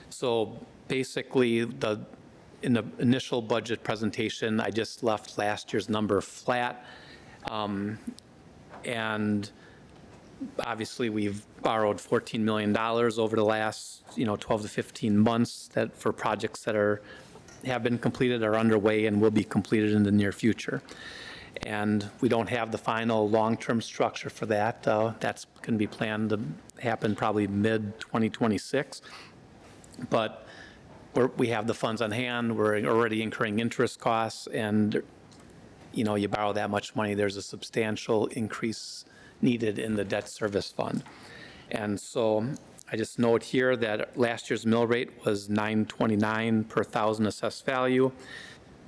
[SPEAKER 15] so basically, in the initial budget presentation, I just left last year's number flat. And obviously, we've borrowed $14 million over the last, 12 to 15 months that for projects that have been completed, are underway, and will be completed in the near future. And we don't have the final long-term structure for that. That's going to be planned to happen probably mid-2026. But we have the funds on hand, we're already incurring interest costs, and, you borrow that much money, there's a substantial increase needed in the debt service fund. And so I just note here that last year's mill rate was $9.29 per thousand assessed value.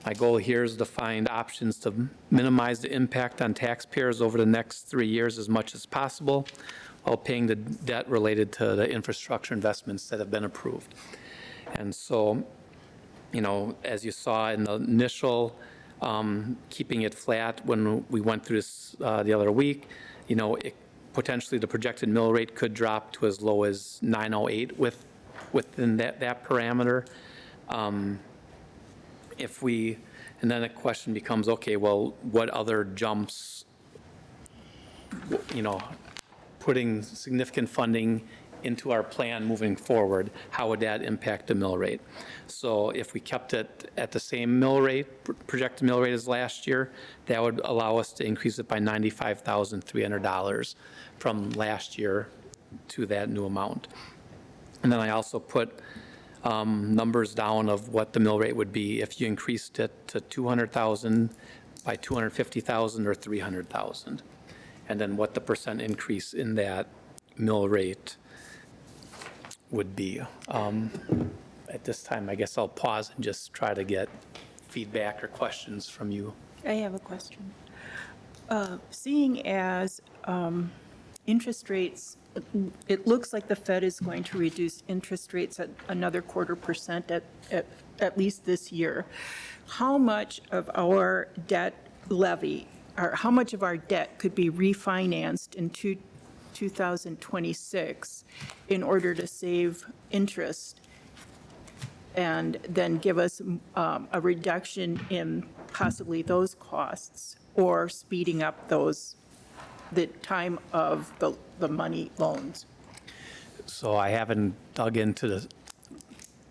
[SPEAKER 15] My goal here is to find options to minimize the impact on taxpayers over the next 3 years as much as possible, while paying the debt related to the infrastructure investments that have been approved. And so, as you saw in the initial, keeping it flat when we went through this the other week, potentially the projected mill rate could drop to as low as 9.08 within that parameter. And then the question becomes, okay, well, what other jumps, putting significant funding into our plan moving forward, how would that impact the mill rate? So if we kept it at the same mill rate, projected mill rate as last year, that would allow us to increase it by $95,300 from last year to that new amount. And then I also put numbers down of what the mill rate would be if you increased it to 200,000 by 250,000 or 300,000. And then what the percent increase in that mill rate would be. At this time, I guess I'll pause and just try to get feedback or questions from you.
[SPEAKER 7] I have a question. Seeing as interest rates, it looks like the Fed is going to reduce interest rates at another 0.25% at least this year. How much of our debt levy, or how much of our debt could be refinanced in 2026 in order to save interest and then give us a reduction in possibly those costs or speeding up the time of the money loans?
[SPEAKER 15] So I haven't dug into the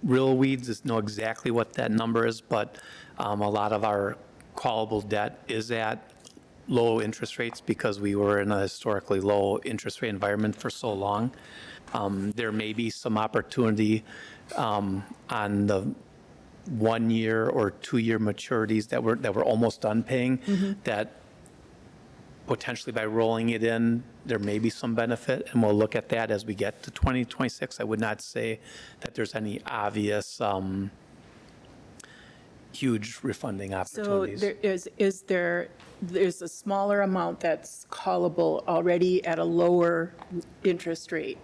[SPEAKER 15] real weeds to know exactly what that number is, but a lot of our callable debt is at low interest rates because we were in a historically low interest rate environment for so long. There may be some opportunity on the 1 year or 2 year maturities that we're almost done paying, that potentially by rolling it in, there may be some benefit, and we'll look at that as we get to 2026. I would not say that there's any obvious huge refunding
[SPEAKER 7] So
[SPEAKER 15] opportunities.
[SPEAKER 7] there's a smaller amount that's callable already at a lower interest rate?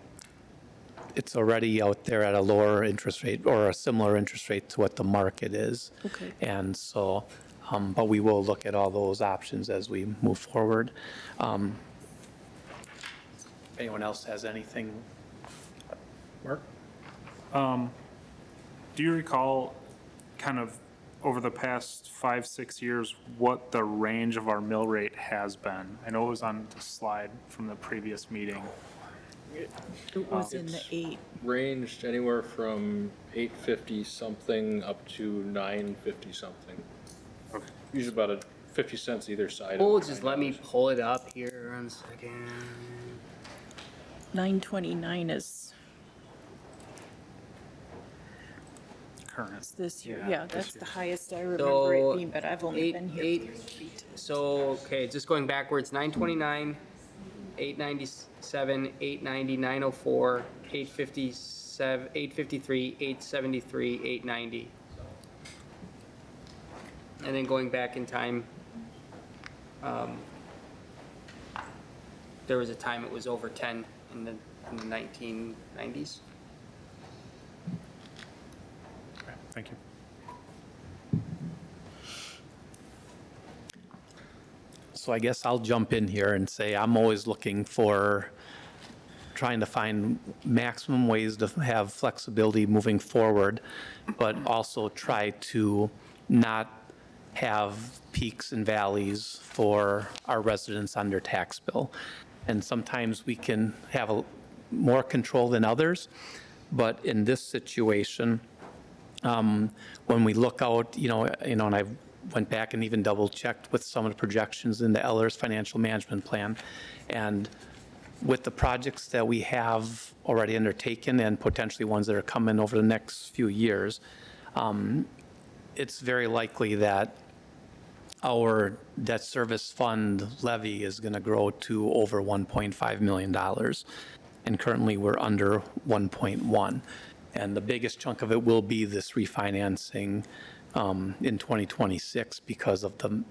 [SPEAKER 15] It's already out there at a lower interest rate or a similar interest rate to what the market is.
[SPEAKER 7] Okay.
[SPEAKER 15] And so, but we will look at all those options as we move forward. If anyone else has anything?
[SPEAKER 5] Mark? Do you recall kind of over the past 5-6 years what the range of our mill rate has been? I know it was on the slide from the previous meeting.
[SPEAKER 7] It was in the 8.
[SPEAKER 1] Ranged anywhere from 850 something up to 950 something.
[SPEAKER 5] Okay.
[SPEAKER 1] Usually about a 50 cents either side.
[SPEAKER 2] Oh, just let me pull it up here 1 second.
[SPEAKER 7] 929 is
[SPEAKER 5] Current.
[SPEAKER 7] this year.
[SPEAKER 5] Yeah,
[SPEAKER 7] Yeah,
[SPEAKER 5] this
[SPEAKER 7] that's the
[SPEAKER 5] year's.
[SPEAKER 7] highest I remember
[SPEAKER 2] So,
[SPEAKER 7] it being, but I've only been here for 3
[SPEAKER 2] So, okay, just going backwards, 929, 897, 890, 904, 857, 853, 873, 890. And then going back in time, there was a time it was over 10 in the 1990s.
[SPEAKER 5] Thank you.
[SPEAKER 15] So I guess I'll jump in here and say I'm always looking for trying to find maximum ways to have flexibility moving forward, but also try to not have peaks and valleys for our residents on their tax bill. And sometimes we can have more control than others, but in this situation, when we look out, and I went back and even double checked with some of the projections in the Eller's financial management plan, and with the projects that we have already undertaken and potentially ones that are coming over the next few years, it's very likely that our debt service fund levy is going to grow to over $1.5 million. And currently we're under 1.1. And the biggest chunk of it will be this refinancing in 2026 because of the,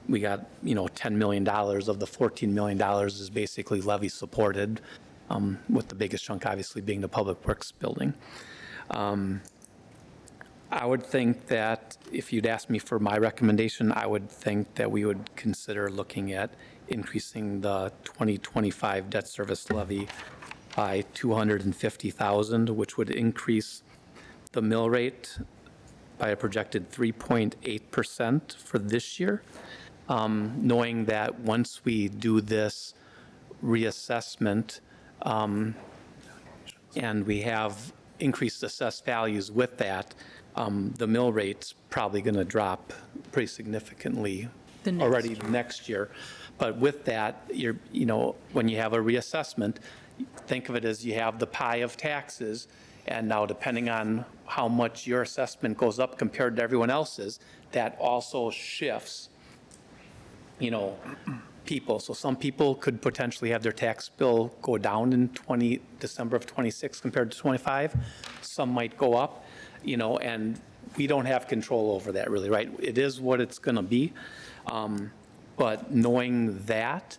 [SPEAKER 15] we got, $10 million of the $14 million is basically levy supported, with the biggest chunk obviously being the Public Works building. I would think that if you'd ask me for my recommendation, I would think that we would consider looking at increasing the 2025 debt service levy by $250,000, which would increase the mill rate by a projected 3.8% for this year, knowing that once we do this reassessment and we have increased assessed values with that, the mill rate's probably going to drop pretty significantly already next year. But with that, when you have a reassessment, think of it as you have the pie of taxes, and now depending on how much your assessment goes up compared to everyone else's, that also shifts, people. So some people could potentially have their tax bill go down in December of 26 compared to 25. Some might go up, and we don't have control over that really, right? It is what it's going to be. But knowing that,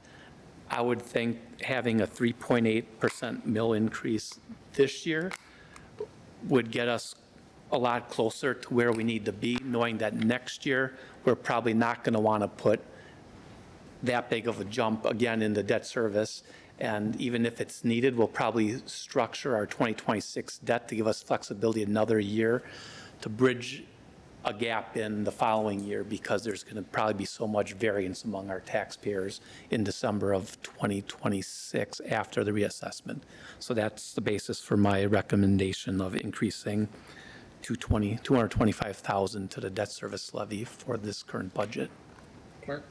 [SPEAKER 15] I would think having a 3.8% mill increase this year would get us a lot closer to where we need to be, knowing that next year, we're probably not going to want to put that big of a jump again in the debt service. And even if it's needed, we'll probably structure our 2026 debt to give us flexibility another year to bridge a gap in the following year, because there's going to probably be so much variance among our taxpayers in December of 2026 after the reassessment. So that's the basis for my recommendation of increasing $225,000 to the debt service levy for this current budget.
[SPEAKER 1] Mark?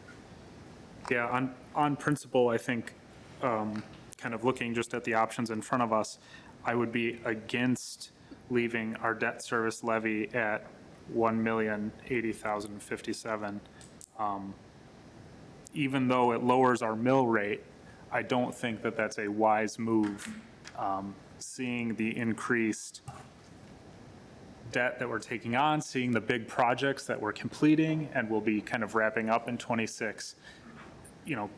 [SPEAKER 5] Yeah, on principle, I think, kind of looking just at the options in front of us, I would be against leaving our debt service levy at $1,080,057. Even though it lowers our mill rate, I don't think that that's a wise move. Seeing the increased debt that we're taking on, seeing the big projects that we're completing and will be kind of wrapping up in '26, you know,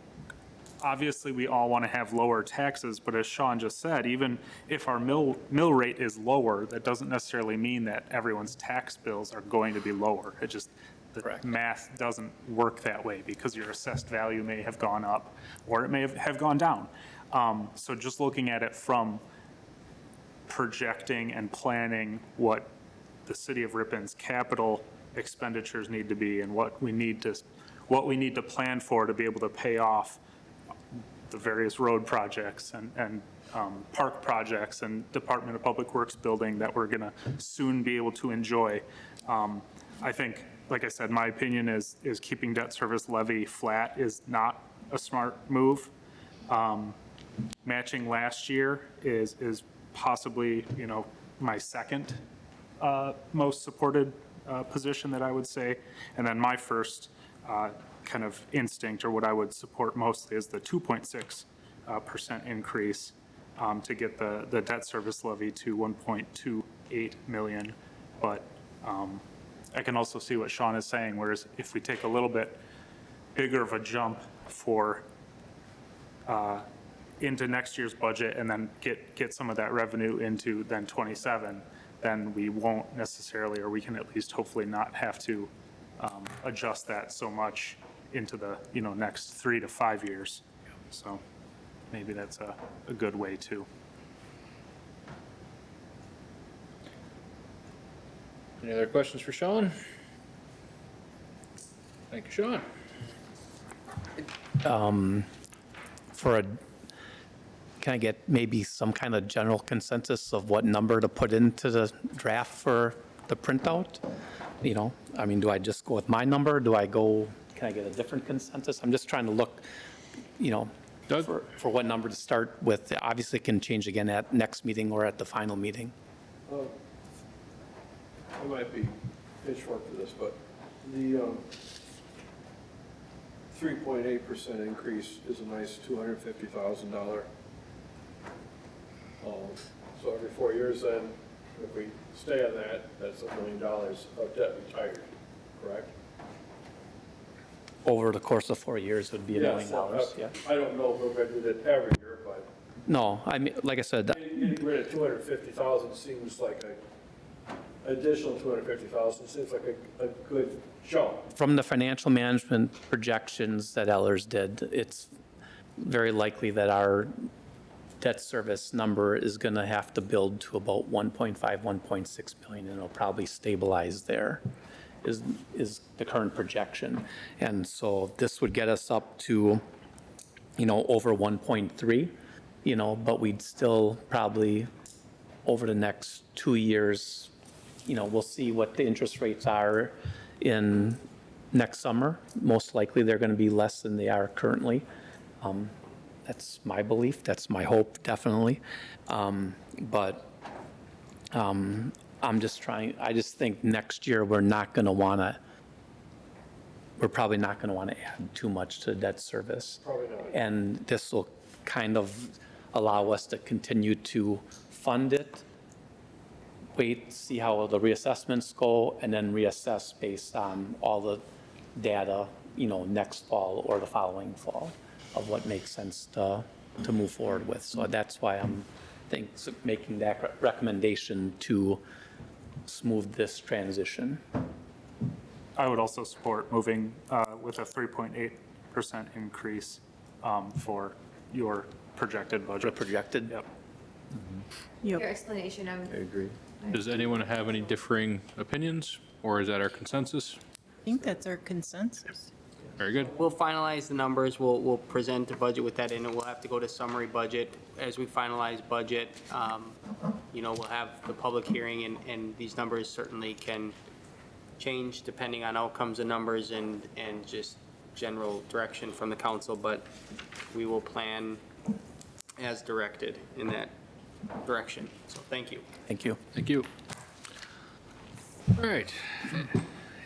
[SPEAKER 5] obviously we all want to have lower taxes, but as Sean just said, even if our mill rate is lower, that doesn't necessarily mean that everyone's tax bills are going to be lower. It just, the math doesn't work that way, because your assessed value may have gone up or it may have gone down. So just looking at it from projecting and planning what the city of Ripon's capital expenditures need to be and what we need to plan for to be able to pay off the various road projects and park projects and Department of Public Works building that we're going to soon be able to enjoy. I think, like I said, my opinion is keeping debt service levy flat is not a smart move. Matching last year is possibly, you know, my second most supported position that I would say. And then my first kind of instinct, or what I would support mostly, is the 2.6% increase to get the debt service levy to 1.28 million. But I can also see what Sean is saying, whereas if we take a little bit bigger of a jump for into next year's budget and then get some of that revenue into then 27, then we won't necessarily, or we can at least hopefully not have to adjust that so much into the, you know, next 3 to 5 years. So maybe that's a good way too.
[SPEAKER 1] Any other questions for Sean? Thank you, Sean.
[SPEAKER 15] Can I get maybe some kind of general consensus of what number to put into the draft for the printout? You know, I mean, do I just go with my number? Can I get a different consensus? I'm just trying to look, you know, for what number to start with. Obviously, it can change again at next meeting or at the final meeting.
[SPEAKER 4] I might be pitchfork for this, but the 3.8% increase is a nice $250,000. So every 4 years then, if we stay on that, that's $1 million of debt retired, correct?
[SPEAKER 15] Over the course of 4 years would be $1 million, yeah.
[SPEAKER 4] I don't know if we're going to do that every year, but.
[SPEAKER 15] No, I mean, like I said.
[SPEAKER 4] Getting rid of 250,000 seems like additional 250,000 seems like a good jump.
[SPEAKER 15] From the financial management projections that Ellers did, it's very likely that our debt service number is going to have to build to about 1.5, 1.6 million, and it'll probably stabilize there, is the current projection. And so this would get us up to, you know, over 1.3, you know, but we'd still probably, over the next 2 years, you know, we'll see what the interest rates are in next summer. Most likely they're going to be less than they are currently. That's my belief. That's my hope, definitely. I'm just trying, I just think next year we're probably not going to want to add too much to debt service.
[SPEAKER 4] Probably not.
[SPEAKER 15] And this will kind of allow us to continue to fund it, wait, see how the reassessments go, and then reassess based on all the data, you know, next fall or the following fall. what makes sense to move forward with. So that's why I'm making that recommendation to smooth this transition.
[SPEAKER 5] I would also support moving with a 3.8% increase for your projected budget.
[SPEAKER 15] Projected?
[SPEAKER 5] Yep.
[SPEAKER 3] Your explanation, I
[SPEAKER 1] agree. Does anyone have any differing opinions, or is that our consensus?
[SPEAKER 7] I think that's our consensus.
[SPEAKER 1] Very good.
[SPEAKER 2] We'll finalize the numbers, we'll present the budget with that in, and we'll have to go to summary budget. As we finalize budget, we'll have the public hearing, and these numbers certainly can change depending on outcomes of numbers and just general direction from the council, but we will plan as directed in that direction. So thank you.
[SPEAKER 15] Thank you.
[SPEAKER 1] Thank you. All right.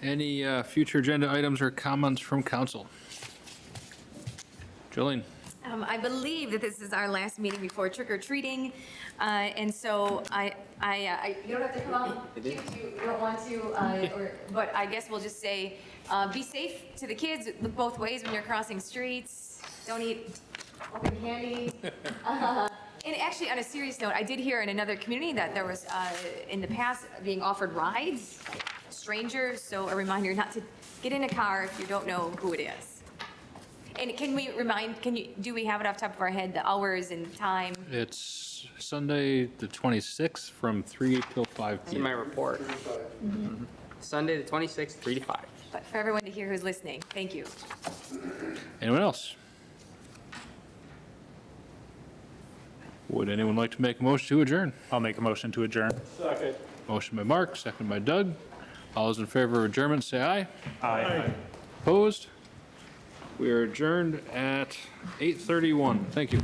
[SPEAKER 1] Any future agenda items or comments from council? Jolene?
[SPEAKER 3] I believe that this is our last meeting before trick or treating, and so you don't have to come out if you don't want to, but I guess we'll just say, be safe to the kids, look both ways when you're crossing streets, don't eat open candy. And actually, on a serious note, I did hear in another community that there was, in the past, being offered rides, strangers, so a reminder not to get in a car if you don't know who it is. And do we have it off the top of our head, the hours and time?
[SPEAKER 1] It's Sunday, the 26th, from 3 till 5
[SPEAKER 2] In my
[SPEAKER 1] p.m.
[SPEAKER 2] report. Sunday, the 26th, 3 to 5.
[SPEAKER 3] But for everyone to hear who's listening, thank you.
[SPEAKER 1] Anyone else? Would anyone like to make a motion to adjourn?
[SPEAKER 5] I'll make a motion to adjourn.
[SPEAKER 4] Second.
[SPEAKER 1] Motion by Mark, second by Doug. All those in favor of adjournment, say aye.
[SPEAKER 5] Aye.
[SPEAKER 1] Opposed? We are adjourned at 8:31. Thank you.